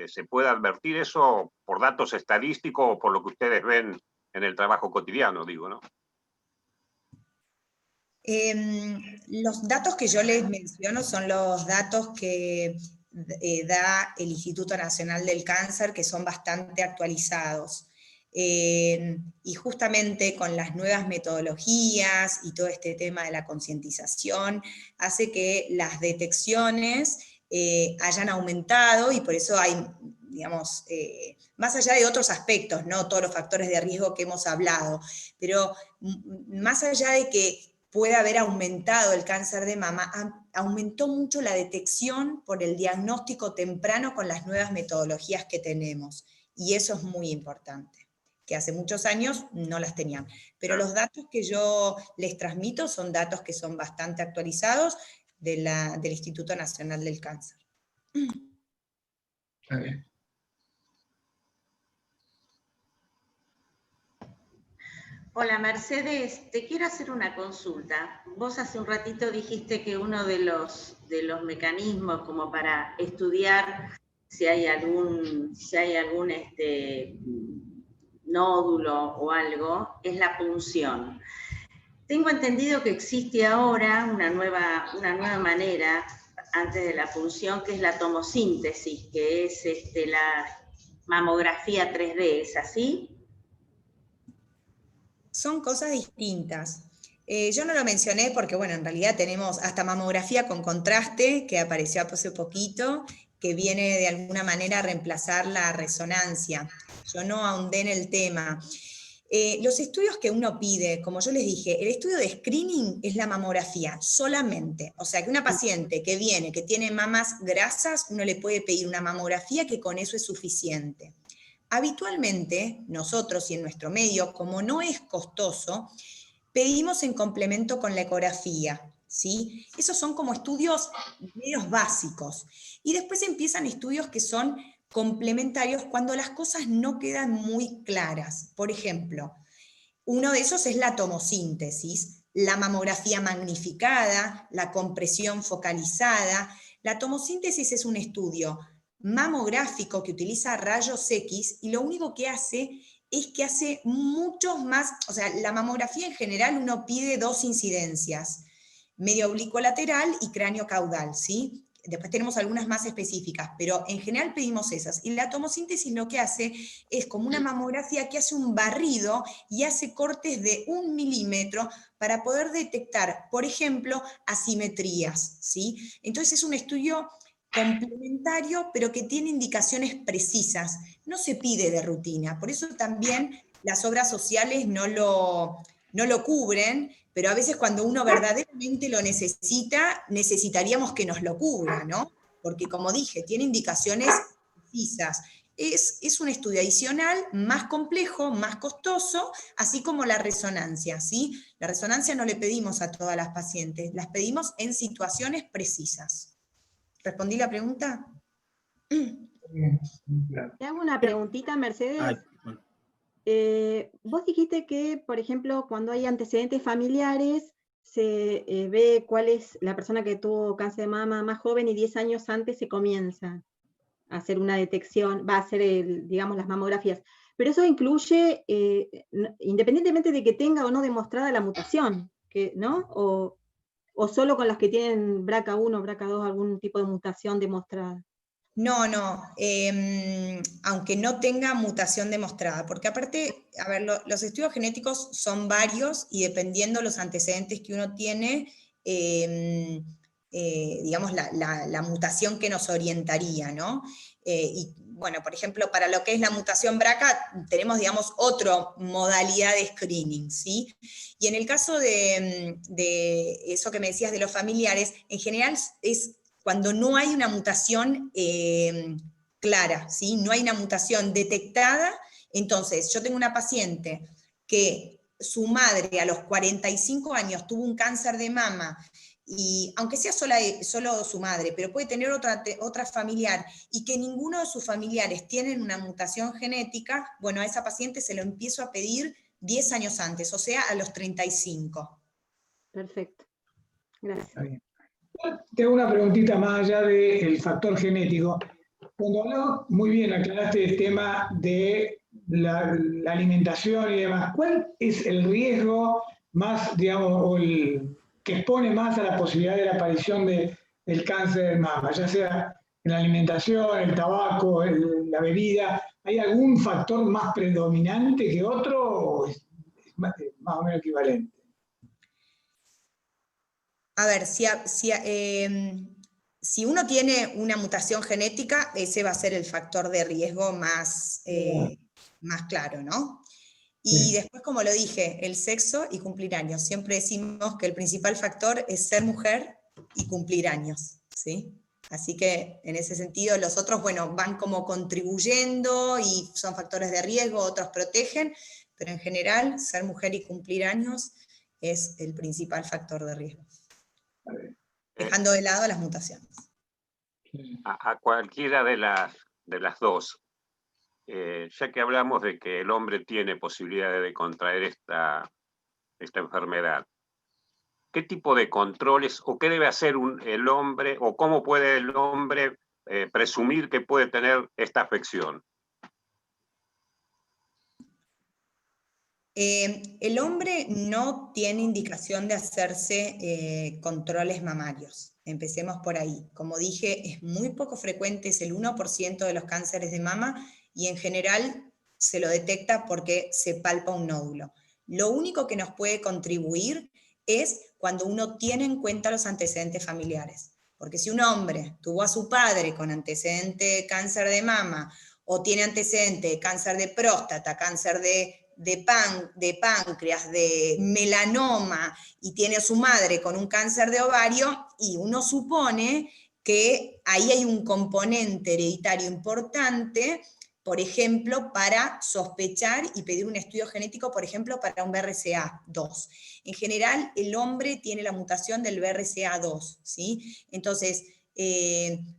¿Se puede advertir eso por datos estadísticos o por lo que ustedes ven en el trabajo cotidiano, digo, ¿no? Los datos que yo les menciono son los datos que da el Instituto Nacional del Cáncer, que son bastante actualizados. Y justamente con las nuevas metodologías y todo este tema de la concientización, hace que las detecciones hayan aumentado, y por eso hay, digamos, más allá de otros aspectos, no todos los factores de riesgo que hemos hablado, pero más allá de que puede haber aumentado el cáncer de mama, aumentó mucho la detección por el diagnóstico temprano con las nuevas metodologías que tenemos, y eso es muy importante, que hace muchos años no las tenían. Pero los datos que yo les transmito son datos que son bastante actualizados del Instituto Nacional del Cáncer. Está bien. Hola Mercedes, te quiero hacer una consulta. Vos hace un ratito dijiste que uno de los mecanismos como para estudiar si hay algún nódulo o algo es la punción. Tengo entendido que existe ahora una nueva manera antes de la punción, que es la tomosíntesis, que es la mamografía 3D, ¿es así? Son cosas distintas. Yo no lo mencioné porque, bueno, en realidad tenemos hasta mamografía con contraste, que apareció hace poquito, que viene de alguna manera a reemplazar la resonancia. Yo no ahondé en el tema. Los estudios que uno pide, como yo les dije, el estudio de screening es la mamografía solamente. O sea, que una paciente que viene, que tiene mamas grasas, uno le puede pedir una mamografía que con eso es suficiente. Habitualmente, nosotros y en nuestro medio, como no es costoso, pedimos en complemento con la ecografía, ¿sí? Esos son como estudios medios básicos. Y después empiezan estudios que son complementarios cuando las cosas no quedan muy claras. Por ejemplo, uno de esos es la tomosíntesis, la mamografía magnificada, la compresión focalizada. La tomosíntesis es un estudio mamográfico que utiliza rayos X y lo único que hace es que hace muchos más, o sea, la mamografía en general uno pide 2 incidencias, medio oblicuo lateral y cráneo caudal, ¿sí? Después tenemos algunas más específicas, pero en general pedimos esas. Y la tomosíntesis lo que hace es como una mamografía que hace un barrido y hace cortes de 1 milímetro para poder detectar, por ejemplo, asimetrías, ¿sí? Entonces es un estudio complementario, pero que tiene indicaciones precisas. No se pide de rutina, por eso también las obras sociales no lo cubren, pero a veces cuando uno verdaderamente lo necesita, necesitaríamos que nos lo cubra, ¿no? Porque como dije, tiene indicaciones precisas. Es un estudio adicional, más complejo, más costoso, así como la resonancia, ¿sí? La resonancia no le pedimos a todas las pacientes, las pedimos en situaciones precisas. ¿Respondí la pregunta? Te hago una preguntita, Mercedes. Ay, bueno. Vos dijiste que, por ejemplo, cuando hay antecedentes familiares, se ve cuál es la persona que tuvo cáncer de mama más joven y 10 años antes se comienza a hacer una detección, va a hacer, digamos, las mamografías. Pero eso incluye, independientemente de que tenga o no demostrada la mutación, ¿no? O solo con las que tienen BRCA1, BRCA2, algún tipo de mutación demostrada. No, aunque no tenga mutación demostrada, porque aparte, a ver, los estudios genéticos son varios y dependiendo los antecedentes que uno tiene, digamos, la mutación que nos orientaría, ¿no? Y bueno, por ejemplo, para lo que es la mutación BRCA, tenemos, digamos, otra modalidad de screening, ¿sí? Y en el caso de eso que me decías de los familiares, en general es cuando no hay una mutación clara, ¿sí? No hay una mutación detectada. Entonces, yo tengo una paciente que su madre a los 45 años tuvo un cáncer de mama, y aunque sea solo su madre, pero puede tener otra familiar, y que ninguno de sus familiares tienen una mutación genética, bueno, a esa paciente se lo empiezo a pedir 10 años antes, o sea, a los 35. Perfecto. Gracias. Está bien. Tengo una preguntita más allá del factor genético. Cuando habló, muy bien, aclaraste el tema de la alimentación y demás. ¿Cuál es el riesgo más, digamos, o el que expone más a la posibilidad de la aparición del cáncer de mama? Ya sea en la alimentación, el tabaco, la bebida. ¿Hay algún factor más predominante que otro o es más o menos equivalente? A ver, si uno tiene una mutación genética, ese va a ser el factor de riesgo más claro, ¿no? Y después, como lo dije, el sexo y cumplir años. Siempre decimos que el principal factor es ser mujer y cumplir años, ¿sí? Así que, en ese sentido, los otros, bueno, van como contribuyendo y son factores de riesgo, otros protegen, pero en general, ser mujer y cumplir años es el principal factor de riesgo. Dejando de lado las mutaciones. A cualquiera de las dos, ya que hablamos de que el hombre tiene posibilidades de contraer esta enfermedad, ¿qué tipo de controles o qué debe hacer el hombre o cómo puede el hombre presumir que puede tener esta afección? El hombre no tiene indicación de hacerse controles mamarios. Empecemos por ahí. Como dije, es muy poco frecuente, es el 1% de los cánceres de mama y en general se lo detecta porque se palpa un nódulo. Lo único que nos puede contribuir es cuando uno tiene en cuenta los antecedentes familiares. Porque si un hombre tuvo a su padre con antecedente de cáncer de mama o tiene antecedente de cáncer de próstata, cáncer de de páncreas, de melanoma, y tiene a su madre con un cáncer de ovario, y uno supone que ahí hay un componente hereditario importante, por ejemplo, para sospechar y pedir un estudio genético, por ejemplo, para un BRCA2. En general, el hombre tiene la mutación del BRCA2, ¿sí? Entonces,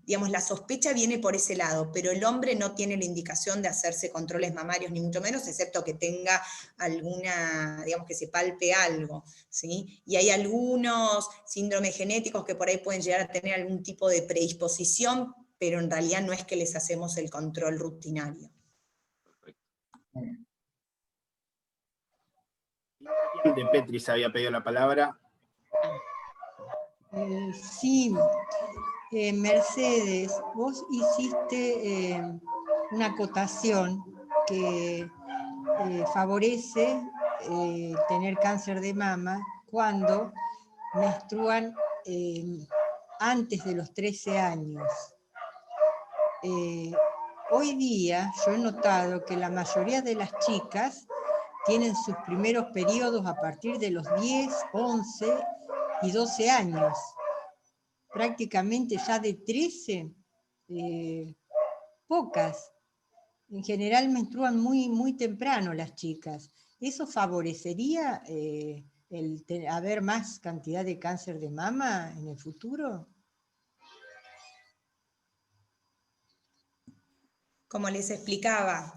digamos, la sospecha viene por ese lado, pero el hombre no tiene la indicación de hacerse controles mamarios, ni mucho menos, excepto que tenga alguna, digamos, que se palpe algo, ¿sí? Y hay algunos síndromes genéticos que por ahí pueden llegar a tener algún tipo de predisposición, pero en realidad no es que les hacemos el control rutinario. De Petri se había pedido la palabra. Sí, Mercedes, vos hiciste una acotación que favorece tener cáncer de mama cuando menstruan antes de los 13 años. Hoy día yo he notado que la mayoría de las chicas tienen sus primeros periodos a partir de los 10, 11 y 12 años. Prácticamente ya de 13, pocas. En general menstruan muy temprano las chicas. ¿Eso favorecería haber más cantidad de cáncer de mama en el futuro? Como les explicaba,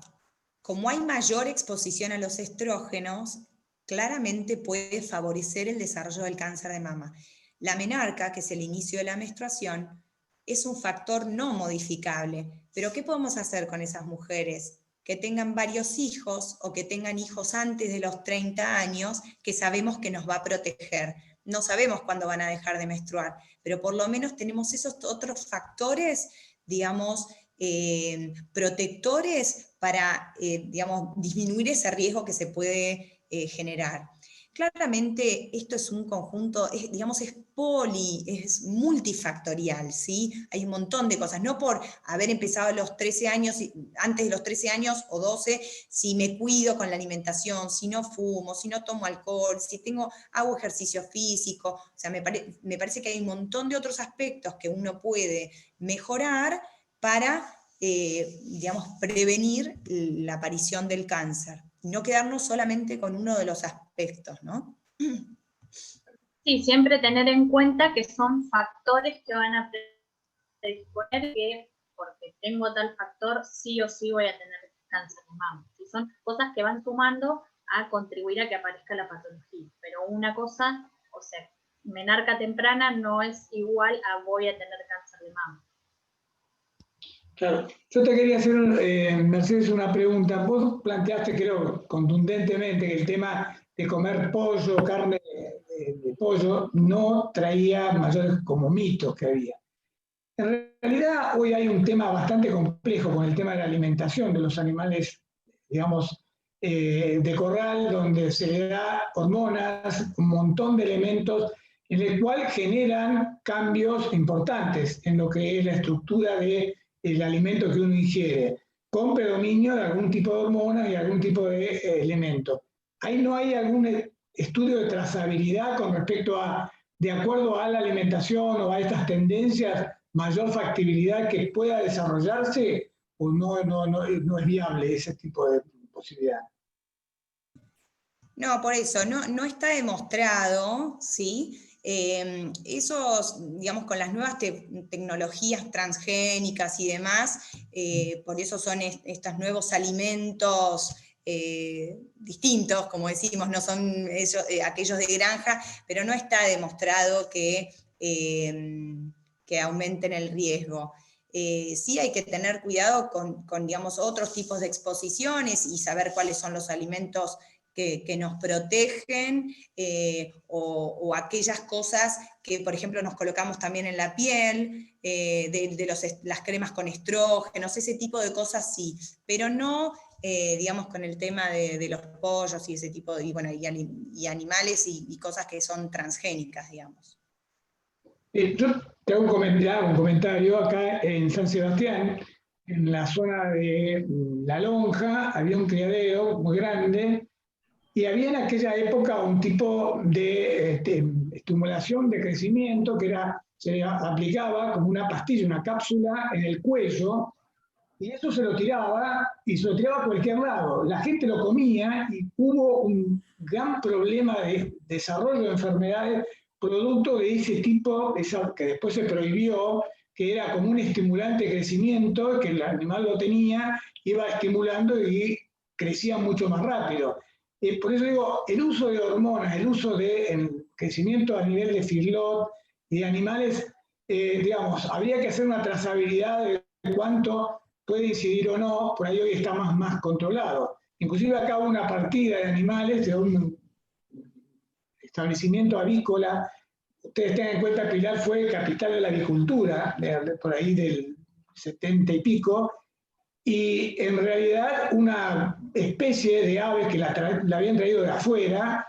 como hay mayor exposición a los estrógenos, claramente puede favorecer el desarrollo del cáncer de mama. La menarca, que es el inicio de la menstruación, es un factor no modificable. Pero ¿qué podemos hacer con esas mujeres que tengan varios hijos o que tengan hijos antes de los 30 años que sabemos que nos va a proteger? No sabemos cuándo van a dejar de menstruar, pero por lo menos tenemos esos otros factores, digamos, protectores para, digamos, disminuir ese riesgo que se puede generar. Claramente esto es un conjunto, digamos, es multifactorial, ¿sí? Hay un montón de cosas, no por haber empezado a los 13 años, antes de los 13 años o 12, si me cuido con la alimentación, si no fumo, si no tomo alcohol, si hago ejercicio físico, o sea, me parece que hay un montón de otros aspectos que uno puede mejorar para, digamos, prevenir la aparición del cáncer. Y no quedarnos solamente con uno de los aspectos, ¿no? Sí, siempre tener en cuenta que son factores que van a predisponer que porque tengo tal factor, sí o sí voy a tener cáncer de mama. ¿Sí? Son cosas que van sumando a contribuir a que aparezca la patología. Pero una cosa, o sea, menarca temprana no es igual a voy a tener cáncer de mama. Claro, yo te quería hacer, Mercedes, una pregunta. Vos planteaste, creo, contundentemente que el tema de comer pollo, carne de pollo, no traía mayores como mitos que había. En realidad, hoy hay un tema bastante complejo con el tema de la alimentación de los animales, digamos, de corral, donde se le da hormonas, un montón de elementos, en el cual generan cambios importantes en lo que es la estructura del alimento que uno ingiere, con predominio de algún tipo de hormonas y algún tipo de elementos. ¿Ahí no hay algún estudio de trazabilidad con respecto a, de acuerdo a la alimentación o a estas tendencias, mayor factibilidad que pueda desarrollarse, o no es viable ese tipo de posibilidad? No, por eso, no está demostrado, ¿sí? Esos, digamos, con las nuevas tecnologías transgénicas y demás, por eso son estos nuevos alimentos distintos, como decimos, no son aquellos de granja, pero no está demostrado que aumenten el riesgo. Sí hay que tener cuidado con, digamos, otros tipos de exposiciones y saber cuáles son los alimentos que nos protegen, o aquellas cosas que, por ejemplo, nos colocamos también en la piel, las cremas con estrógenos, ese tipo de cosas sí, pero no, digamos, con el tema de los pollos y ese tipo de, y animales y cosas que son transgénicas, digamos. Yo te hago un comentario acá en San Sebastián, en la zona de La Lonja, había un criadero muy grande y había en aquella época un tipo de estimulación de crecimiento que se aplicaba como una pastilla, una cápsula en el cuello, y eso se lo tiraba, y se lo tiraba a cualquier lado. La gente lo comía y hubo un gran problema de desarrollo de enfermedades producto de ese tipo, que después se prohibió, que era como un estimulante de crecimiento, que el animal lo tenía, iba estimulando y crecía mucho más rápido. Por eso digo, el uso de hormonas, el uso de crecimiento a nivel de feedlot y de animales, digamos, habría que hacer una trazabilidad de cuánto puede incidir o no, por ahí hoy está más controlado. Inclusive acá hubo una partida de animales de un establecimiento avícola. Ustedes tengan en cuenta, Pilar fue capital de la avicultura, por ahí del 70 y pico, y en realidad una especie de aves que la habían traído de afuera,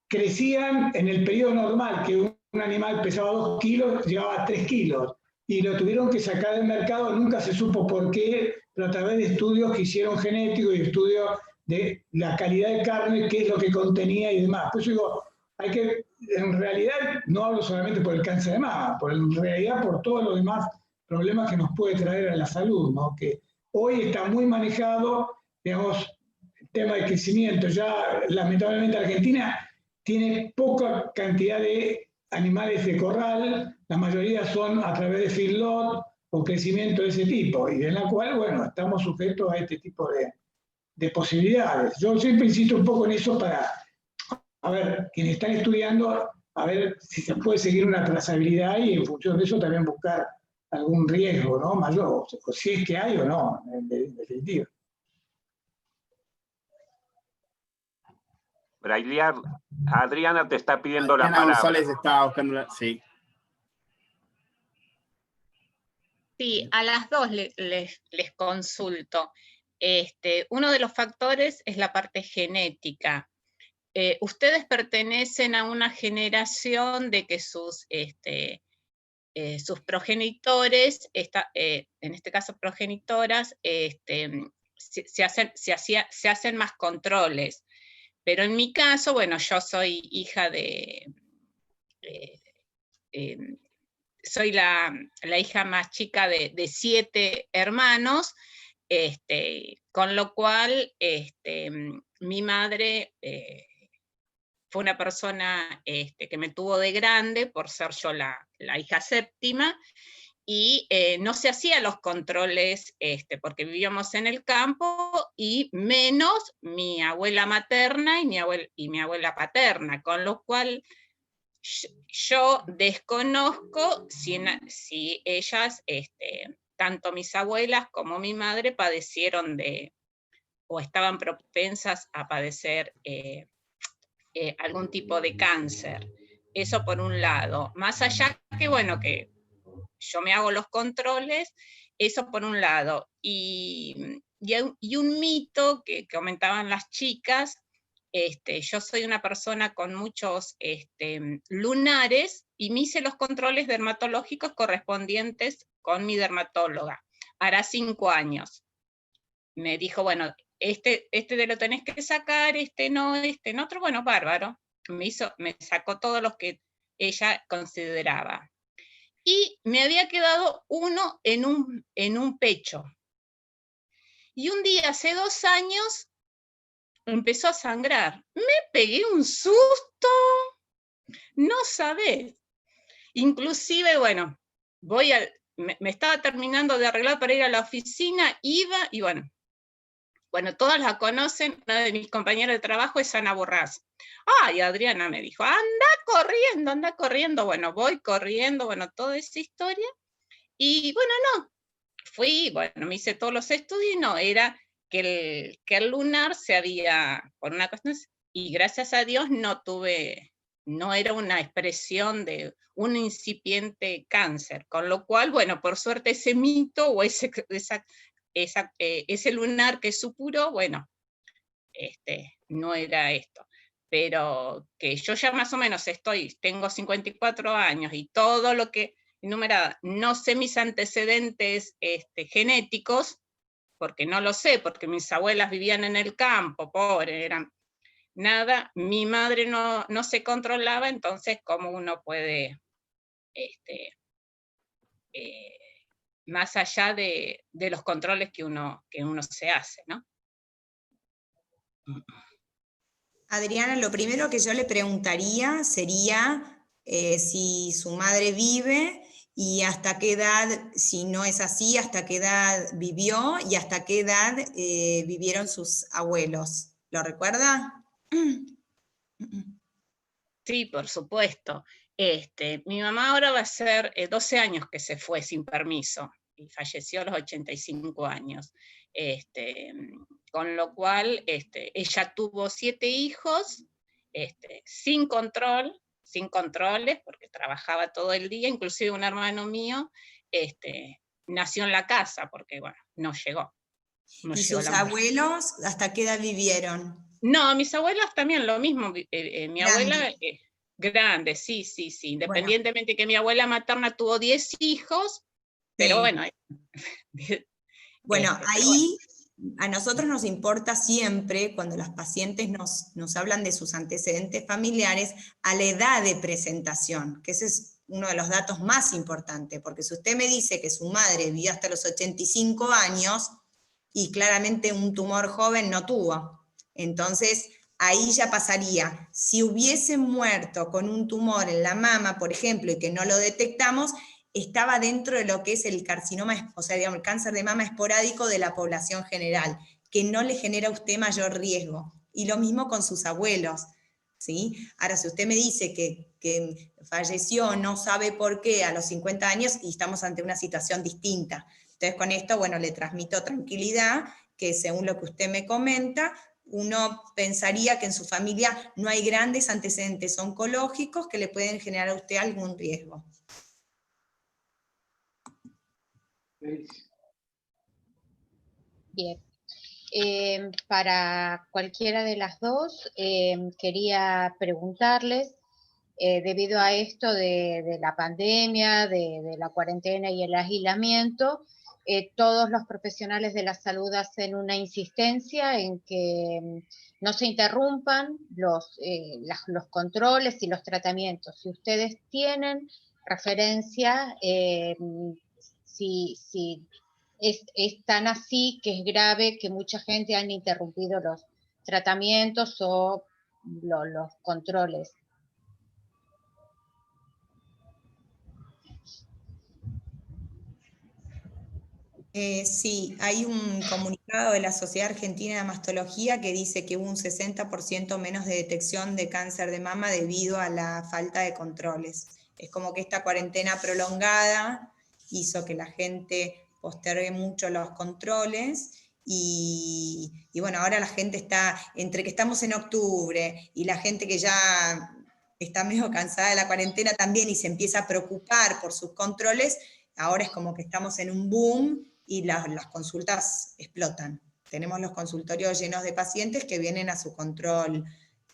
crecían en el periodo normal, que un animal pesaba 2 kilos, llegaba a 3 kilos, y lo tuvieron que sacar del mercado, nunca se supo por qué, pero a través de estudios que hicieron genéticos y estudios de la calidad de carne, qué es lo que contenía y demás. Por eso digo, hay que, en realidad, no hablo solamente por el cáncer de mama, en realidad por todos los demás problemas que nos puede traer a la salud, ¿no? Que hoy está muy manejado, digamos, el tema de crecimiento. Ya, lamentablemente, Argentina tiene poca cantidad de animales de corral, la mayoría son a través de feedlot o crecimiento de ese tipo, y en la cual, bueno, estamos sujetos a este tipo de posibilidades. Yo siempre insisto un poco en eso para, a ver, quienes están estudiando, a ver si se puede seguir una trazabilidad y en función de eso también buscar algún riesgo, ¿no? Mayor, o si es que hay o no, en definitiva. Brailear, Adriana te está pidiendo la Adriana palabra. González estaba buscando sí. Sí, a las dos les consulto. Uno de los factores es la parte genética. Ustedes pertenecen a una generación de que sus progenitores, en este caso progenitoras, se hacen más controles. Pero en mi caso, bueno, yo soy hija soy la hija más chica de 7 hermanos, con lo cual mi madre fue una persona que me tuvo de grande por ser yo la hija séptima, y no se hacían los controles porque vivíamos en el campo, y menos mi abuela materna y mi abuela paterna, con lo cual yo desconozco si ellas, tanto mis abuelas como mi madre, padecieron o estaban propensas a padecer algún tipo de cáncer. Eso por un lado. Más allá que, bueno, que yo me hago los controles, eso por un lado. Y un mito que comentaban las chicas, yo soy una persona con muchos lunares, y me hice los controles dermatológicos correspondientes con mi dermatóloga. Hará 5 años. Me dijo, bueno, te lo tenés que sacar, no, otro, bueno, bárbaro. Me sacó todos los que ella consideraba. Y me había quedado uno en un pecho. Y un día, hace 2 años, empezó a sangrar. Me pegué un susto, no sabés. Inclusive, bueno, me estaba terminando de arreglar para ir a la oficina, iba, y bueno, todas la conocen, una de mis compañeras de trabajo es Ana Borrás. Y Adriana me dijo, anda corriendo. Bueno, voy corriendo, bueno, toda esa historia. Y bueno, no, fui, bueno, me hice todos los estudios, y no, era que el lunar se había, por una cuestión, y gracias a Dios no era una expresión de un incipiente cáncer, con lo cual, bueno, por suerte ese mito o ese lunar que supuró, bueno, no era esto. Pero que yo ya más o menos tengo 54 años y todo lo que enumerada, no sé mis antecedentes genéticos, porque no lo sé, porque mis abuelas vivían en el campo, pobres, nada, mi madre no se controlaba, entonces ¿cómo uno puede, más allá de los controles que uno se hace, ¿no? Adriana, lo primero que yo le preguntaría sería si su madre vive y hasta qué edad, si no es así, hasta qué edad vivió y hasta qué edad vivieron sus abuelos. ¿Lo recuerda? Sí, por supuesto. Mi mamá ahora va a ser 12 años que se fue sin permiso y falleció a los 85 años. Con lo cual, ella tuvo 7 hijos, sin controles, porque trabajaba todo el día, inclusive un hermano mío nació en la casa, porque bueno, no llegó. ¿Y sus abuelos hasta qué edad vivieron? No, mis abuelas también lo mismo. Mi abuela, grande, sí. Independientemente que mi abuela materna tuvo 10 hijos, pero bueno. Bueno, ahí a nosotros nos importa siempre, cuando las pacientes nos hablan de sus antecedentes familiares, a la edad de presentación, que ese es uno de los datos más importantes, porque si usted me dice que su madre vivió hasta los 85 años, y claramente un tumor joven no tuvo, entonces ahí ya pasaría, si hubiese muerto con un tumor en la mama, por ejemplo, y que no lo detectamos, estaba dentro de lo que es el carcinoma, o sea, digamos, el cáncer de mama esporádico de la población general, que no le genera a usted mayor riesgo. Y lo mismo con sus abuelos, ¿sí? Ahora, si usted me dice que falleció, no sabe por qué, a los 50 años, y estamos ante una situación distinta. Entonces, con esto, bueno, le transmito tranquilidad, que según lo que usted me comenta, uno pensaría que en su familia no hay grandes antecedentes oncológicos que le pueden generar a usted algún riesgo. Bien. Para cualquiera de las dos, quería preguntarles, debido a esto de la pandemia, de la cuarentena y el aislamiento, todos los profesionales de la salud hacen una insistencia en que no se interrumpan los controles y los tratamientos. Si ustedes tienen referencia, si es tan así que es grave que mucha gente han interrumpido los tratamientos o los controles. Sí, hay un comunicado de la Sociedad Argentina de Mastología que dice que hubo un 60% menos de detección de cáncer de mama debido a la falta de controles. Es como que esta cuarentena prolongada hizo que la gente postergue mucho los controles y bueno, ahora la gente está, entre que estamos en octubre y la gente que ya está medio cansada de la cuarentena también y se empieza a preocupar por sus controles, ahora es como que estamos en un boom y las consultas explotan. Tenemos los consultorios llenos de pacientes que vienen a su control,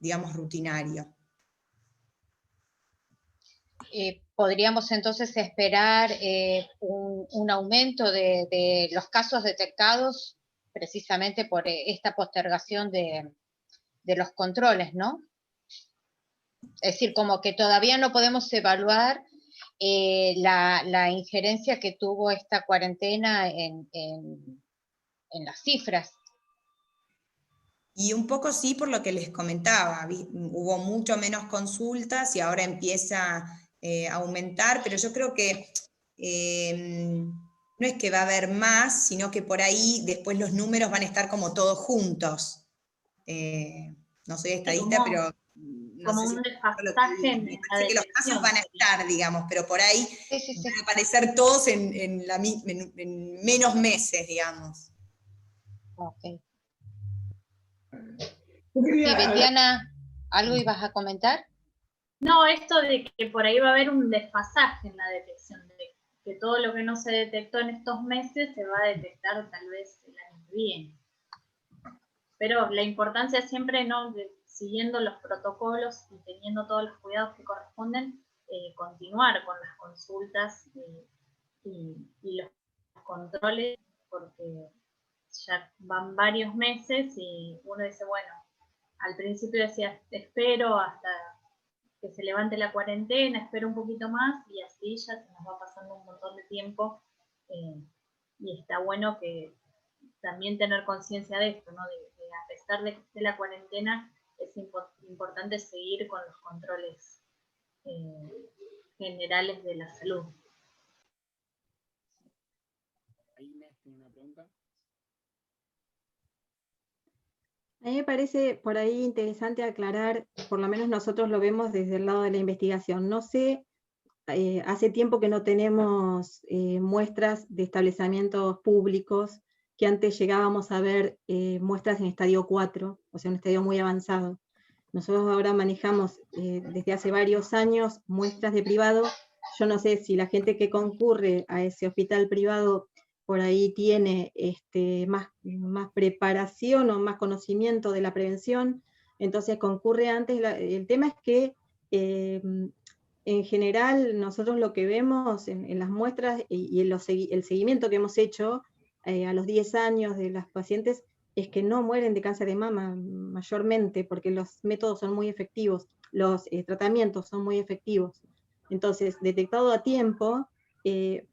digamos, rutinario. ¿Podríamos entonces esperar un aumento de los casos detectados precisamente por esta postergación de los controles, ¿no? Es decir, como que todavía no podemos evaluar la injerencia que tuvo esta cuarentena en las cifras. Y un poco sí, por lo que les comentaba, hubo mucho menos consultas y ahora empieza a aumentar, pero yo creo que no es que va a haber más, sino que por ahí después los números van a estar como todos juntos. No soy estadista, pero no como sé un si desfasaje me parece que los casos van a estar, digamos, pero por ahí sí. van a aparecer todos en menos meses, digamos. Ok. Sí, Betiana, ¿algo ibas a comentar? No, esto de que por ahí va a haber un desfasaje en la detección, de que todo lo que no se detectó en estos meses se va a detectar tal vez el año que viene. Pero la importancia siempre, ¿no?, de, siguiendo los protocolos y teniendo todos los cuidados que corresponden, continuar con las consultas y los controles, porque ya van varios meses y uno dice, bueno, al principio decía, espero hasta que se levante la cuarentena, espero un poquito más, y así ya se nos va pasando un montón de tiempo, y está bueno que también tener conciencia de esto, ¿no? De a pesar de que esté la cuarentena, es importante seguir con los controles generales de la salud. Inés tiene una pregunta. A mí me parece por ahí interesante aclarar, por lo menos nosotros lo vemos desde el lado de la investigación. No sé, hace tiempo que no tenemos muestras de establecimientos públicos, que antes llegábamos a ver muestras en estadio 4, o sea, un estadio muy avanzado. Nosotros ahora manejamos desde hace varios años muestras de privado. Yo no sé si la gente que concurre a ese hospital privado por ahí tiene más preparación o más conocimiento de la prevención, entonces concurre antes. El tema es que en general nosotros lo que vemos en las muestras y en el seguimiento que hemos hecho a los 10 años de las pacientes es que no mueren de cáncer de mama mayormente, porque los métodos son muy efectivos, los tratamientos son muy efectivos. Entonces, detectado a tiempo,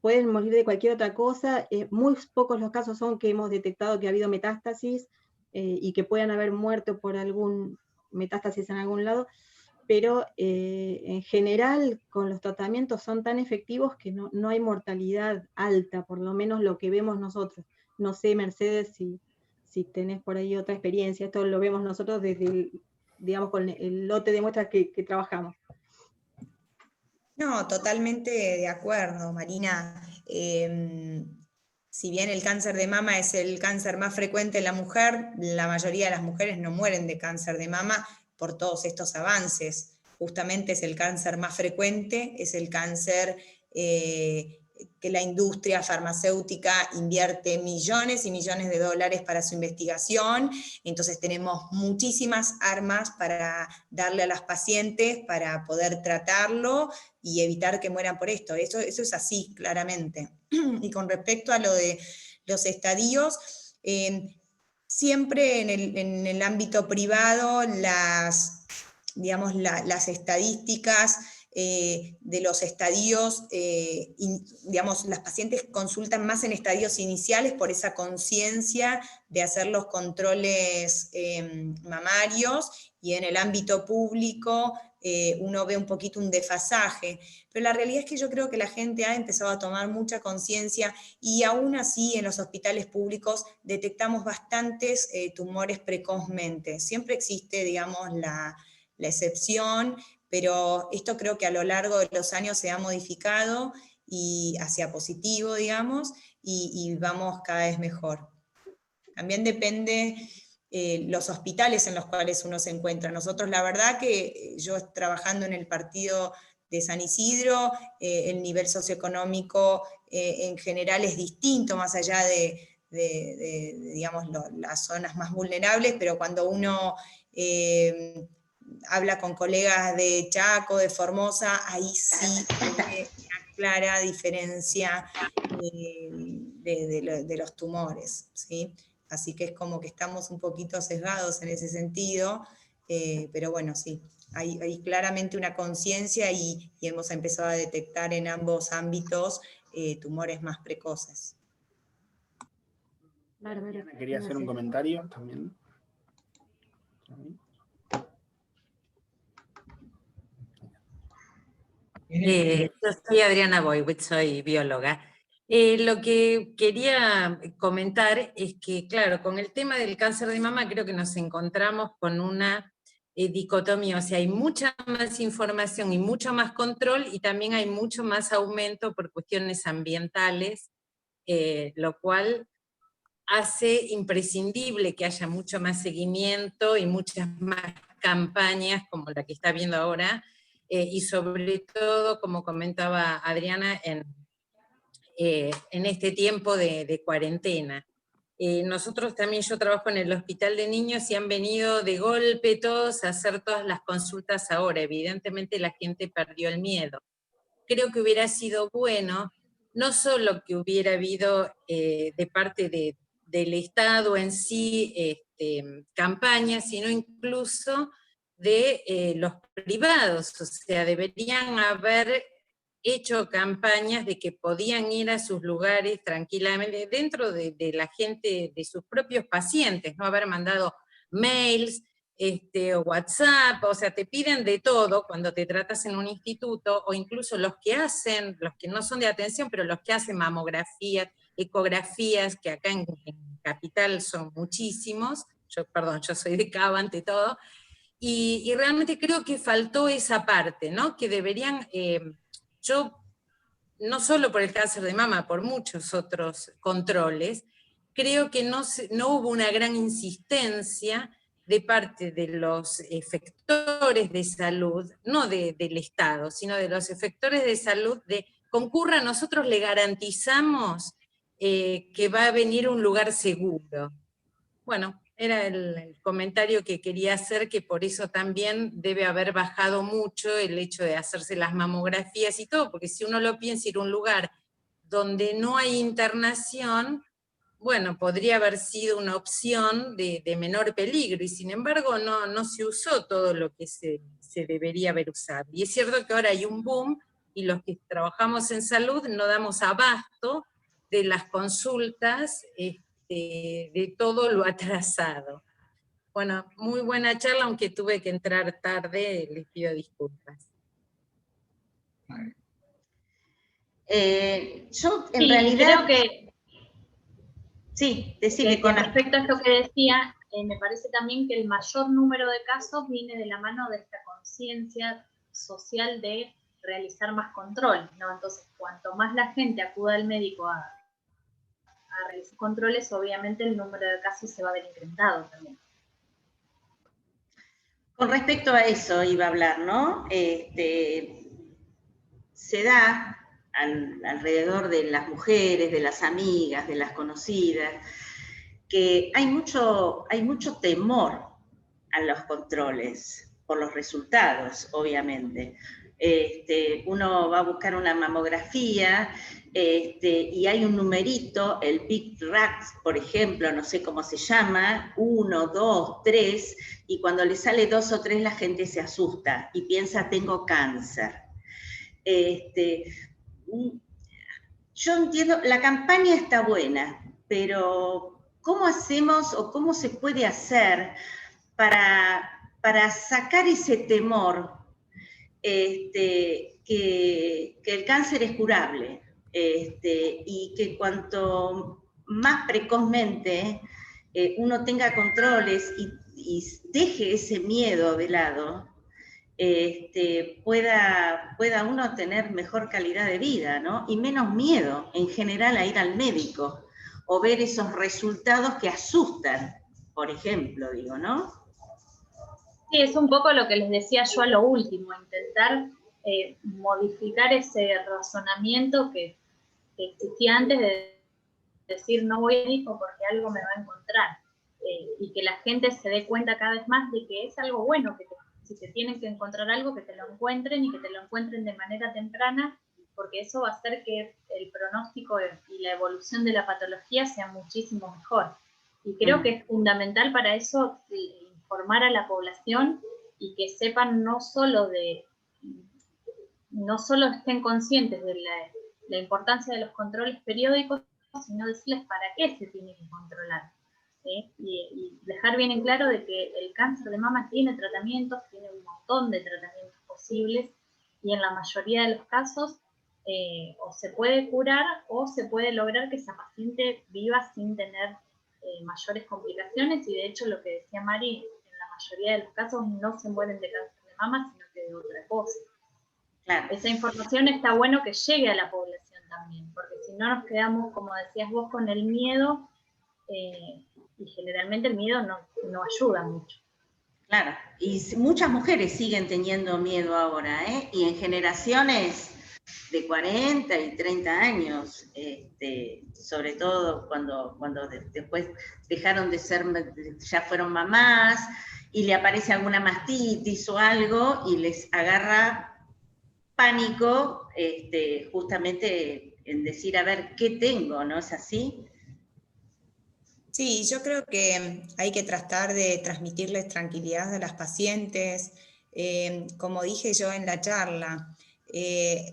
pueden morir de cualquier otra cosa. Muy pocos los casos son que hemos detectado que ha habido metástasis y que puedan haber muerto por algún metástasis en algún lado, pero en general con los tratamientos son tan efectivos que no hay mortalidad alta, por lo menos lo que vemos nosotros. No sé, Mercedes, si tenés por ahí otra experiencia. Esto lo vemos nosotros desde, digamos, con el lote de muestras que trabajamos. No, totalmente de acuerdo, Marina. Si bien el cáncer de mama es el cáncer más frecuente en la mujer, la mayoría de las mujeres no mueren de cáncer de mama por todos estos avances. Justamente es el cáncer más frecuente, es el cáncer que la industria farmacéutica invierte millones y millones de dólares para su investigación. Entonces tenemos muchísimas armas para darle a las pacientes para poder tratarlo y evitar que mueran por esto. Eso es así, claramente. Y con respecto a lo de los estadios, siempre en el ámbito privado las estadísticas de los estadios, digamos, las pacientes consultan más en estadios iniciales por esa conciencia de hacer los controles mamarios, y en el ámbito público uno ve un poquito un desfasaje, pero la realidad es que yo creo que la gente ha empezado a tomar mucha conciencia, y aún así en los hospitales públicos detectamos bastantes tumores precozmente. Siempre existe, digamos, la excepción, pero esto creo que a lo largo de los años se ha modificado y hacia positivo, digamos, y vamos cada vez mejor. También depende los hospitales en los cuales uno se encuentra. Nosotros, la verdad que yo trabajando en el partido de San Isidro, el nivel socioeconómico en general es distinto, más allá de digamos, las zonas más vulnerables, pero cuando uno habla con colegas de Chaco, de Formosa, ahí sí hay una clara diferencia de los tumores, ¿sí? Así que es como que estamos un poquito sesgados en ese sentido, pero bueno, sí, hay claramente una conciencia y hemos empezado a detectar en ambos ámbitos tumores más precoces. Quería hacer un comentario también. Yo soy Adriana Boywitz, soy bióloga. Lo que quería comentar es que, claro, con el tema del cáncer de mama creo que nos encontramos con una dicotomía, o sea, hay mucha más información y mucho más control, y también hay mucho más aumento por cuestiones ambientales, lo cual hace imprescindible que haya mucho más seguimiento y muchas más campañas como la que está viendo ahora, y sobre todo, como comentaba Adriana, en este tiempo de cuarentena. Nosotros también, yo trabajo en el hospital de niños y han venido de golpe todos a hacer todas las consultas ahora. Evidentemente la gente perdió el miedo. Creo que hubiera sido bueno, no solo que hubiera habido de parte del Estado en sí campañas, sino incluso de los privados, o sea, deberían haber hecho campañas de que podían ir a sus lugares tranquilamente, dentro de la gente, de sus propios pacientes, no haber mandado mails, o WhatsApp, o sea, te piden de todo cuando te tratas en un instituto, o incluso los que no son de atención, pero los que hacen mamografías, ecografías, que acá en Capital son muchísimos, yo soy de Cava ante todo, y realmente creo que faltó esa parte, ¿no? Que deberían, yo, no solo por el cáncer de mama, por muchos otros controles, creo que no hubo una gran insistencia de parte de los efectores de salud, no del Estado, sino de los efectores de salud, de concurra, nosotros le garantizamos que va a venir un lugar seguro. Bueno, era el comentario que quería hacer, que por eso también debe haber bajado mucho el hecho de hacerse las mamografías y todo, porque si uno lo piensa, ir a un lugar donde no hay internación, bueno, podría haber sido una opción de menor peligro, y sin embargo no se usó todo lo que se debería haber usado. Y es cierto que ahora hay un boom, y los que trabajamos en salud no damos abasto de las consultas, de todo lo atrasado. Bueno, muy buena charla, aunque tuve que entrar tarde, les pido disculpas. Yo en realidad... Creo que... Sí, decime. Con respecto a esto que decía, me parece también que el mayor número de casos viene de la mano de esta conciencia social de realizar más control, ¿no? Entonces, cuanto más la gente acuda al médico a realizar controles, obviamente el número de casos se va a ver incrementado también. Con respecto a eso iba a hablar, ¿no? Se da alrededor de las mujeres, de las amigas, de las conocidas, que hay mucho temor a los controles, por los resultados, obviamente. Uno va a buscar una mamografía, y hay un numerito, el Big Rat, por ejemplo, no sé cómo se llama, 1, 2, 3, y cuando le sale 2 o 3 la gente se asusta y piensa, tengo cáncer. Yo entiendo, la campaña está buena, pero ¿cómo hacemos o cómo se puede hacer para sacar ese temor que el cáncer es curable, y que cuanto más precozmente uno tenga controles y deje ese miedo de lado, pueda uno tener mejor calidad de vida, ¿no? Y menos miedo en general a ir al médico o ver esos resultados que asustan, por ejemplo, digo, ¿no? Sí, es un poco lo que les decía yo a lo último, intentar modificar ese razonamiento que existía antes de decir no voy al médico porque algo me va a encontrar, y que la gente se dé cuenta cada vez más de que es algo bueno, que si te tienen que encontrar algo, que te lo encuentren y que te lo encuentren de manera temprana, porque eso va a hacer que el pronóstico y la evolución de la patología sea muchísimo mejor. Y creo que es fundamental para eso informar a la población y que sepan no solo estén conscientes de la importancia de los controles periódicos, sino decirles para qué se tiene que controlar. Y dejar bien en claro de que el cáncer de mama tiene tratamientos, tiene un montón de tratamientos posibles, y en la mayoría de los casos o se puede curar o se puede lograr que esa paciente viva sin tener mayores complicaciones, y de hecho lo que decía Mari, en la mayoría de los casos no se mueren de cáncer de mama, sino que de otra cosa. Claro. Esa información está bueno que llegue a la población también, porque si no nos quedamos, como decías vos, con el miedo, y generalmente el miedo no ayuda mucho. Claro, y muchas mujeres siguen teniendo miedo ahora, y en generaciones de 40 y 30 años, sobre todo cuando después dejaron de ser, ya fueron mamás, y le aparece alguna mastitis o algo, y les agarra pánico, justamente en decir, a ver, ¿qué tengo? ¿No es así? Sí, yo creo que hay que tratar de transmitirles tranquilidad a las pacientes. Como dije yo en la charla,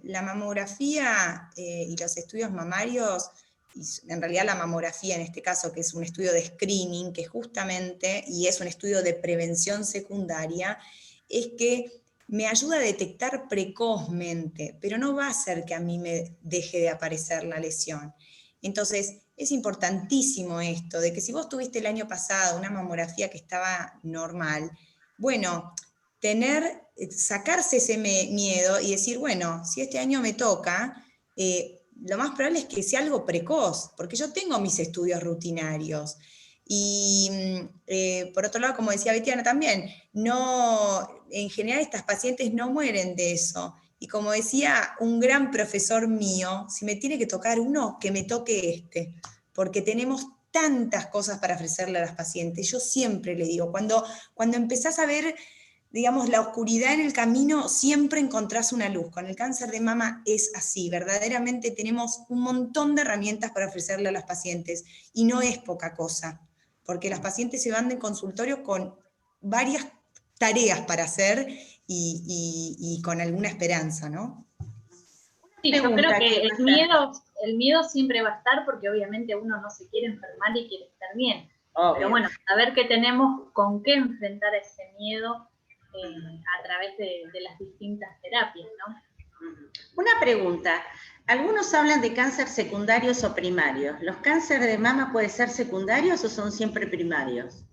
la mamografía y los estudios mamarios, y en realidad la mamografía en este caso, que es un estudio de screening, que justamente, y es un estudio de prevención secundaria, es que me ayuda a detectar precozmente, pero no va a hacer que a mí me deje de aparecer la lesión. Entonces, es importantísimo esto, de que si vos tuviste el año pasado una mamografía que estaba normal, bueno, sacarse ese miedo y decir, bueno, si este año me toca, lo más probable es que sea algo precoz, porque yo tengo mis estudios rutinarios. Y por otro lado, como decía Betiana también, en general estas pacientes no mueren de eso. Y como decía un gran profesor mío, si me tiene que tocar uno, que me toque este, porque tenemos tantas cosas para ofrecerle a las pacientes. Yo siempre le digo, cuando empezás a ver, digamos, la oscuridad en el camino, siempre encontrás una luz. Con el cáncer de mama es así, verdaderamente tenemos un montón de herramientas para ofrecerle a las pacientes, y no es poca cosa, porque las pacientes se van del consultorio con varias tareas para hacer y con alguna esperanza, ¿no? Sí, yo creo que el miedo siempre va a estar, porque obviamente uno no se quiere enfermar y quiere estar bien. Obvio. Pero bueno, saber que tenemos con qué enfrentar ese miedo a través de las distintas terapias, ¿no? Una pregunta. Algunos hablan de cáncer secundarios o primarios. ¿Los cánceres de mama pueden ser secundarios o son siempre primarios?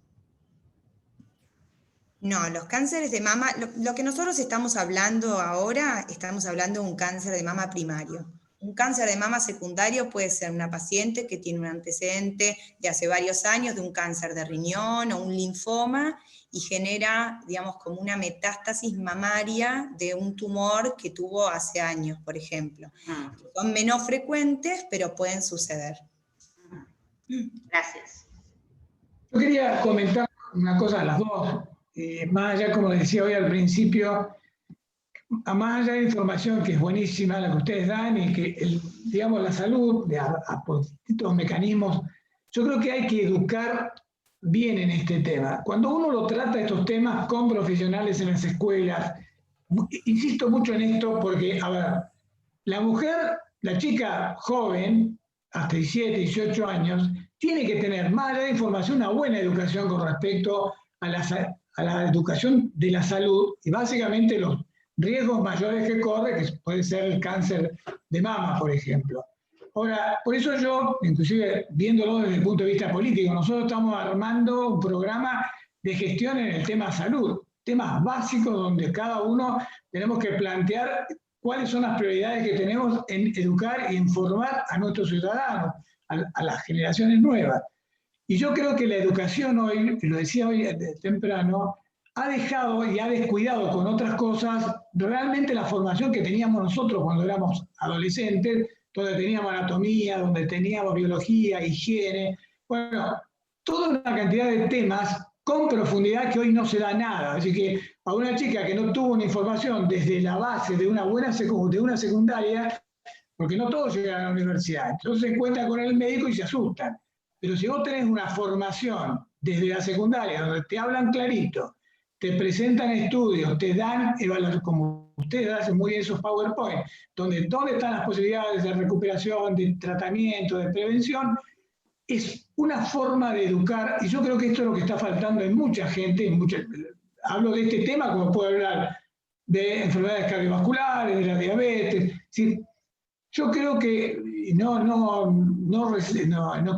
No, los cánceres de mama, lo que nosotros estamos hablando ahora, estamos hablando de un cáncer de mama primario. Un cáncer de mama secundario puede ser una paciente que tiene un antecedente de hace varios años de un cáncer de riñón o un linfoma y genera, digamos, como una metástasis mamaria de un tumor que tuvo hace años, por ejemplo. Son menos frecuentes, pero pueden suceder. Gracias. Yo quería comentar una cosa a las dos. Más allá, como decía hoy al principio, más allá de la información que es buenísima, la que ustedes dan, y que, digamos, la salud, a distintos mecanismos, yo creo que hay que educar bien en este tema. Cuando uno lo trata estos temas con profesionales en las escuelas, insisto mucho en esto porque, a ver, la mujer, la chica joven, hasta 17, 18 años, tiene que tener, más allá de información, una buena educación con respecto a la educación de la salud y básicamente los riesgos mayores que corre, que puede ser el cáncer de mama, por ejemplo. Ahora, por eso yo, inclusive viéndolo desde el punto de vista político, nosotros estamos armando un programa de gestión en el tema salud, temas básicos donde cada uno tenemos que plantear cuáles son las prioridades que tenemos en educar e informar a nuestros ciudadanos, a las generaciones nuevas. Y yo creo que la educación hoy, lo decía hoy temprano, ha dejado y ha descuidado con otras cosas realmente la formación que teníamos nosotros cuando éramos adolescentes, donde teníamos anatomía, donde teníamos biología, higiene, bueno, toda una cantidad de temas con profundidad que hoy no se da nada. Así que a una chica que no tuvo una información desde la base de una buena secundaria, porque no todos llegan a la universidad, entonces se encuentran con el médico y se asustan. Pero si vos tenés una formación desde la secundaria, donde te hablan clarito, te presentan estudios, te dan evaluación, como ustedes hacen muy bien esos PowerPoint, dónde están las posibilidades de recuperación, de tratamiento, de prevención, es una forma de educar, y yo creo que esto es lo que está faltando en mucha gente, hablo de este tema como puedo hablar de enfermedades cardiovasculares, de la diabetes, es decir, yo creo que no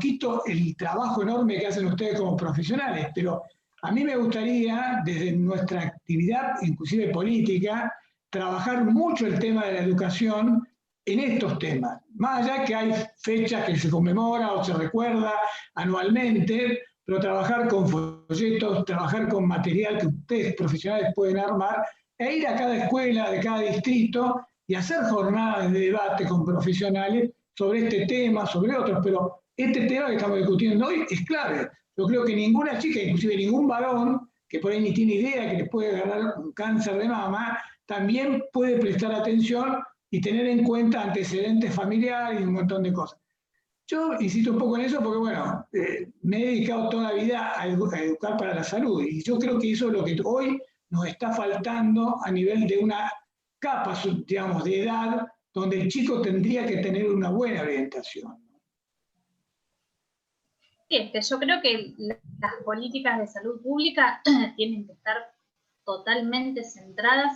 quito el trabajo enorme que hacen ustedes como profesionales, pero a mí me gustaría, desde nuestra actividad, inclusive política, trabajar mucho el tema de la educación en estos temas. Más allá que hay fechas que se conmemora o se recuerda anualmente, pero trabajar con folletos, trabajar con material que ustedes profesionales pueden armar, e ir a cada escuela de cada distrito y hacer jornadas de debate con profesionales sobre este tema, sobre otros, pero este tema que estamos discutiendo hoy es clave. Yo creo que ninguna chica, inclusive ningún varón, que por ahí ni tiene idea que le puede agarrar un cáncer de mama, también puede prestar atención y tener en cuenta antecedentes familiares y un montón de cosas. Yo insisto un poco en eso porque, bueno, me he dedicado toda la vida a educar para la salud y yo creo que eso es lo que hoy nos está faltando a nivel de una capa, digamos, de edad donde el chico tendría que tener una buena orientación. Yo creo que las políticas de salud pública tienen que estar totalmente centradas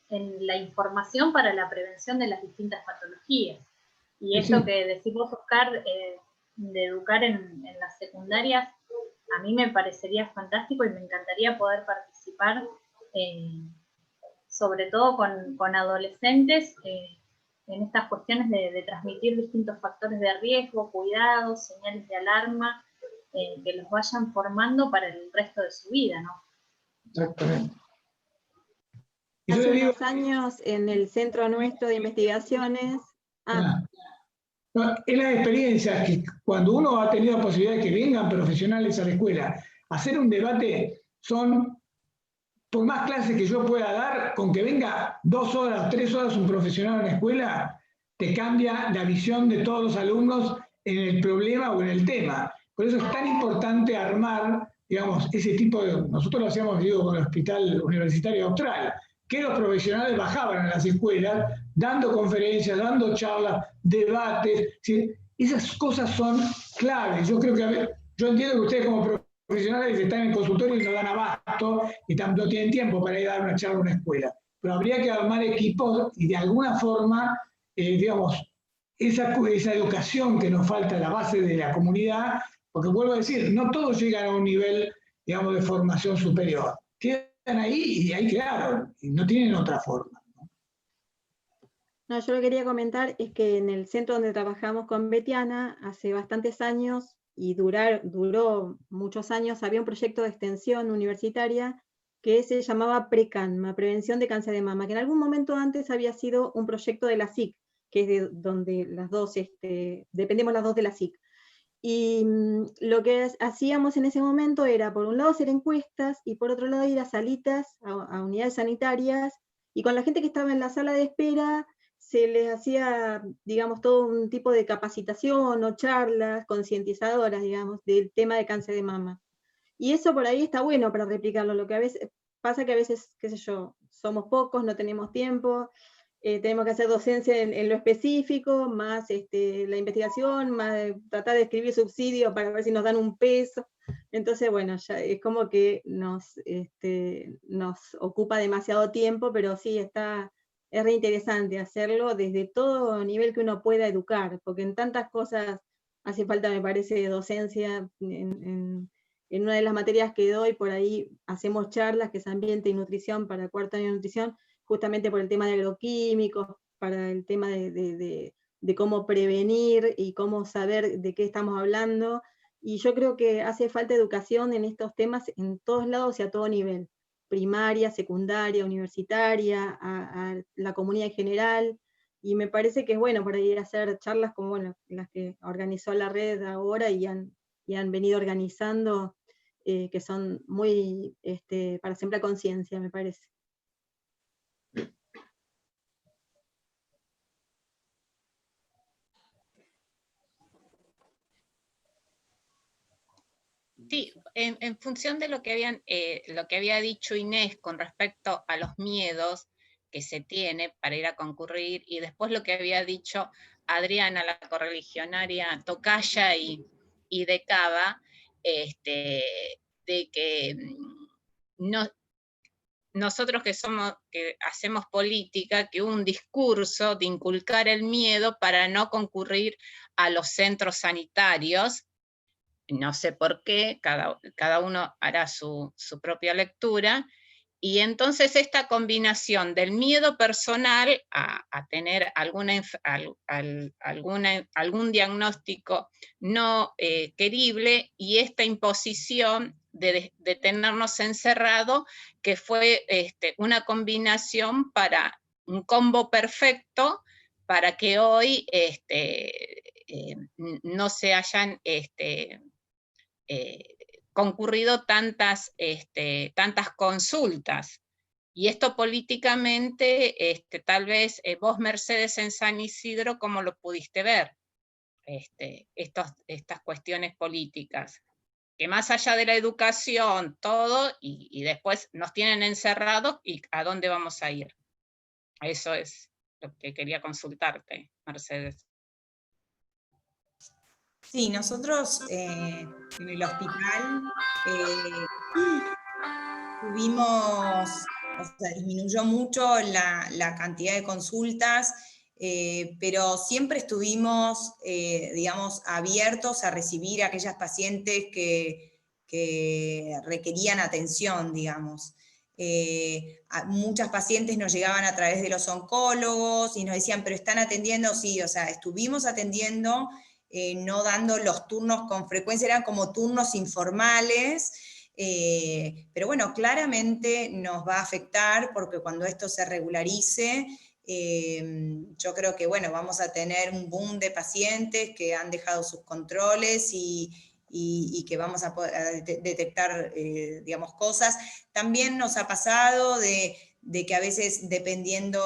en la información para la prevención de las distintas patologías. Y esto que decís vos, Oscar, de educar en las secundarias, a mí me parecería fantástico y me encantaría poder participar, sobre todo con adolescentes, en estas cuestiones de transmitir distintos factores de riesgo, cuidados, señales de alarma, que los vayan formando para el resto de su vida, ¿no? Exactamente. Hace unos años en el centro nuestro de investigaciones... No, es la experiencia que cuando uno ha tenido la posibilidad de que vengan profesionales a la escuela, hacer un debate son, por más clases que yo pueda dar, con que venga 2 horas, 3 horas un profesional en la escuela, te cambia la visión de todos los alumnos en el problema o en el tema. Por eso es tan importante armar, digamos, ese tipo de... Nosotros lo hacíamos, digo, con el Hospital Universitario Austral, que los profesionales bajaban a las escuelas, dando conferencias, dando charlas, debates. ¿Sí? Esas cosas son claves. Yo creo que, yo entiendo que ustedes como profesionales están en el consultorio y no dan abasto y no tienen tiempo para ir a dar una charla a una escuela. Pero habría que armar equipos y de alguna forma, digamos, esa educación que nos falta en la base de la comunidad, porque vuelvo a decir, no todos llegan a un nivel, digamos, de formación superior. Quedan ahí y ahí quedaron, y no tienen otra forma. No, yo lo que quería comentar es que en el centro donde trabajamos con Betiana, hace bastantes años, y duró muchos años, había un proyecto de extensión universitaria que se llamaba PRECANMA, Prevención de Cáncer de Mama, que en algún momento antes había sido un proyecto de la SIC, que es de donde las dos, dependemos las dos de la SIC. Y lo que hacíamos en ese momento era, por un lado, hacer encuestas, y por otro lado, ir a salitas, a unidades sanitarias, y con la gente que estaba en la sala de espera, se les hacía, digamos, todo un tipo de capacitación o charlas concientizadoras, digamos, del tema de cáncer de mama. Y eso por ahí está bueno para replicarlo. Lo que a veces pasa que a veces, qué sé yo, somos pocos, no tenemos tiempo, tenemos que hacer docencia en lo específico, más la investigación, más tratar de escribir subsidios para ver si nos dan un peso. Entonces, bueno, ya es como que nos ocupa demasiado tiempo, pero sí es re interesante hacerlo desde todo nivel que uno pueda educar, porque en tantas cosas hace falta, me parece, docencia. En una de las materias que doy, por ahí hacemos charlas, que es ambiente y nutrición para cuarto año de nutrición, justamente por el tema de agroquímicos, para el tema de cómo prevenir y cómo saber de qué estamos hablando. Y yo creo que hace falta educación en estos temas en todos lados y a todo nivel. Primaria, secundaria, universitaria, a la comunidad en general. Y me parece que es bueno por ahí hacer charlas como las que organizó la red ahora y han venido organizando, que son muy para sembrar conciencia, me parece. Sí, en función de lo que había dicho Inés con respecto a los miedos que se tiene para ir a concurrir, y después lo que había dicho Adriana, la correligionaria tocaya y de Cava, de que nosotros que hacemos política, que hubo un discurso de inculcar el miedo para no concurrir a los centros sanitarios. No sé por qué, cada uno hará su propia lectura, y entonces esta combinación del miedo personal a tener algún diagnóstico no querible, y esta imposición de tenernos encerrados, que fue una combinación para un combo perfecto para que hoy no se hayan concurrido tantas consultas. Y esto políticamente, tal vez vos, Mercedes, en San Isidro, ¿cómo lo pudiste ver? estas cuestiones políticas, que más allá de la educación, todo, y después nos tienen encerrados, ¿y a dónde vamos a ir? Eso es lo que quería consultarte, Mercedes. Sí, nosotros en el hospital disminuyó mucho la cantidad de consultas, pero siempre estuvimos, digamos, abiertos a recibir a aquellas pacientes que requerían atención, digamos. Muchas pacientes nos llegaban a través de los oncólogos y nos decían, pero ¿están atendiendo? Sí, o sea, estuvimos atendiendo, no dando los turnos con frecuencia, eran como turnos informales, pero bueno, claramente nos va a afectar porque cuando esto se regularice, yo creo que bueno, vamos a tener un boom de pacientes que han dejado sus controles y que vamos a poder detectar, digamos, cosas. También nos ha pasado de que a veces, dependiendo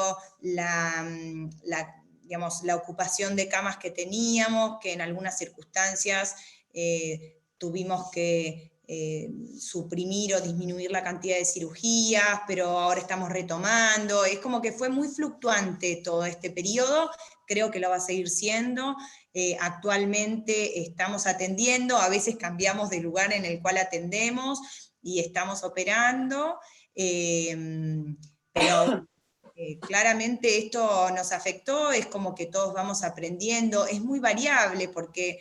digamos, la ocupación de camas que teníamos, que en algunas circunstancias tuvimos que suprimir o disminuir la cantidad de cirugías, pero ahora estamos retomando. Es como que fue muy fluctuante todo este periodo, creo que lo va a seguir siendo. Actualmente estamos atendiendo, a veces cambiamos de lugar en el cual atendemos y estamos operando, pero claramente esto nos afectó, es como que todos vamos aprendiendo, es muy variable porque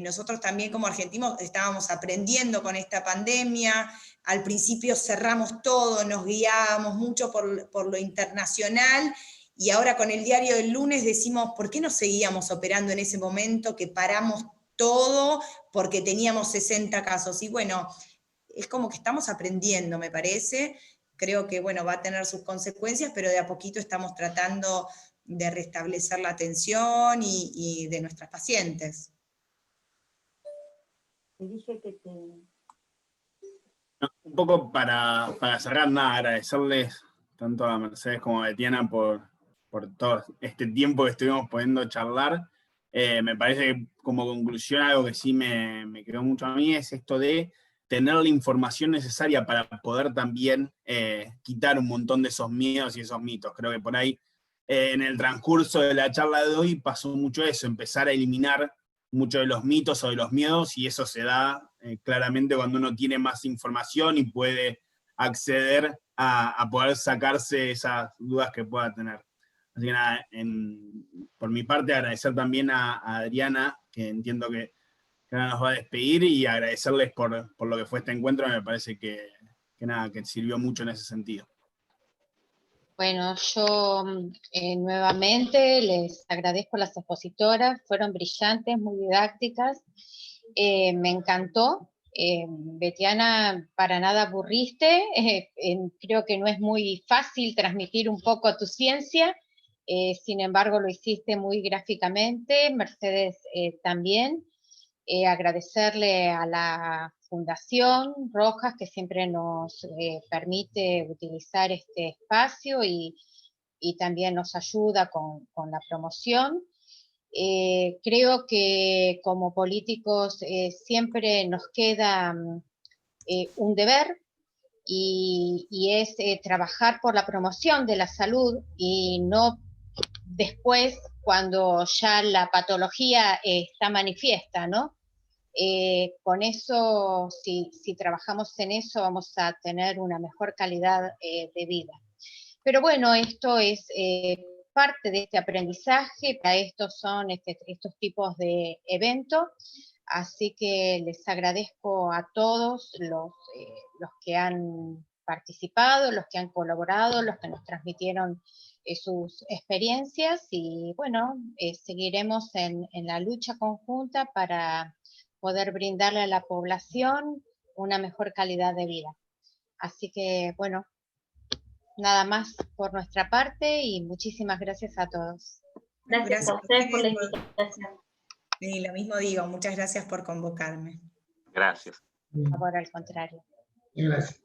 nosotros también como argentinos estábamos aprendiendo con esta pandemia, al principio cerramos todo, nos guiábamos mucho por lo internacional, y ahora con el diario del lunes decimos, ¿por qué no seguíamos operando en ese momento que paramos todo porque teníamos 60 casos? Y bueno, es como que estamos aprendiendo, me parece. Creo que bueno, va a tener sus consecuencias, pero de a poquito estamos tratando de restablecer la atención y de nuestras pacientes. Te dije que te... Un poco para cerrar, nada, agradecerles tanto a Mercedes como a Betiana por todo este tiempo que estuvimos pudiendo charlar. Me parece que como conclusión algo que sí me quedó mucho a mí es esto de tener la información necesaria para poder también quitar un montón de esos miedos y esos mitos. Creo que por ahí en el transcurso de la charla de hoy pasó mucho eso, empezar a eliminar muchos de los mitos o de los miedos, y eso se da claramente cuando uno tiene más información y puede acceder a poder sacarse esas dudas que pueda tener. Así que nada, por mi parte agradecer también a Adriana, que entiendo que ahora nos va a despedir, y agradecerles por lo que fue este encuentro. Me parece que nada, que sirvió mucho en ese sentido. Bueno, yo nuevamente les agradezco a las expositoras, fueron brillantes, muy didácticas, me encantó. Betiana, para nada aburriste, creo que no es muy fácil transmitir un poco tu ciencia, sin embargo lo hiciste muy gráficamente. Mercedes también. Agradecerle a la Fundación Rojas, que siempre nos permite utilizar este espacio y también nos ayuda con la promoción. Creo que como políticos siempre nos queda un deber, y es trabajar por la promoción de la salud, y no después cuando ya la patología está manifiesta, ¿no? Con eso, si trabajamos en eso, vamos a tener una mejor calidad de vida. Pero bueno, esto es parte de este aprendizaje, para esto son estos tipos de eventos, así que les agradezco a todos los que han participado, los que han colaborado, los que nos transmitieron sus experiencias, y bueno, seguiremos en la lucha conjunta para poder brindarle a la población una mejor calidad de vida. Así que, bueno, nada más por nuestra parte, y muchísimas gracias a todos. Gracias a ustedes por la invitación. Y lo mismo digo, muchas gracias por convocarme. Gracias. Por favor, al contrario. Gracias.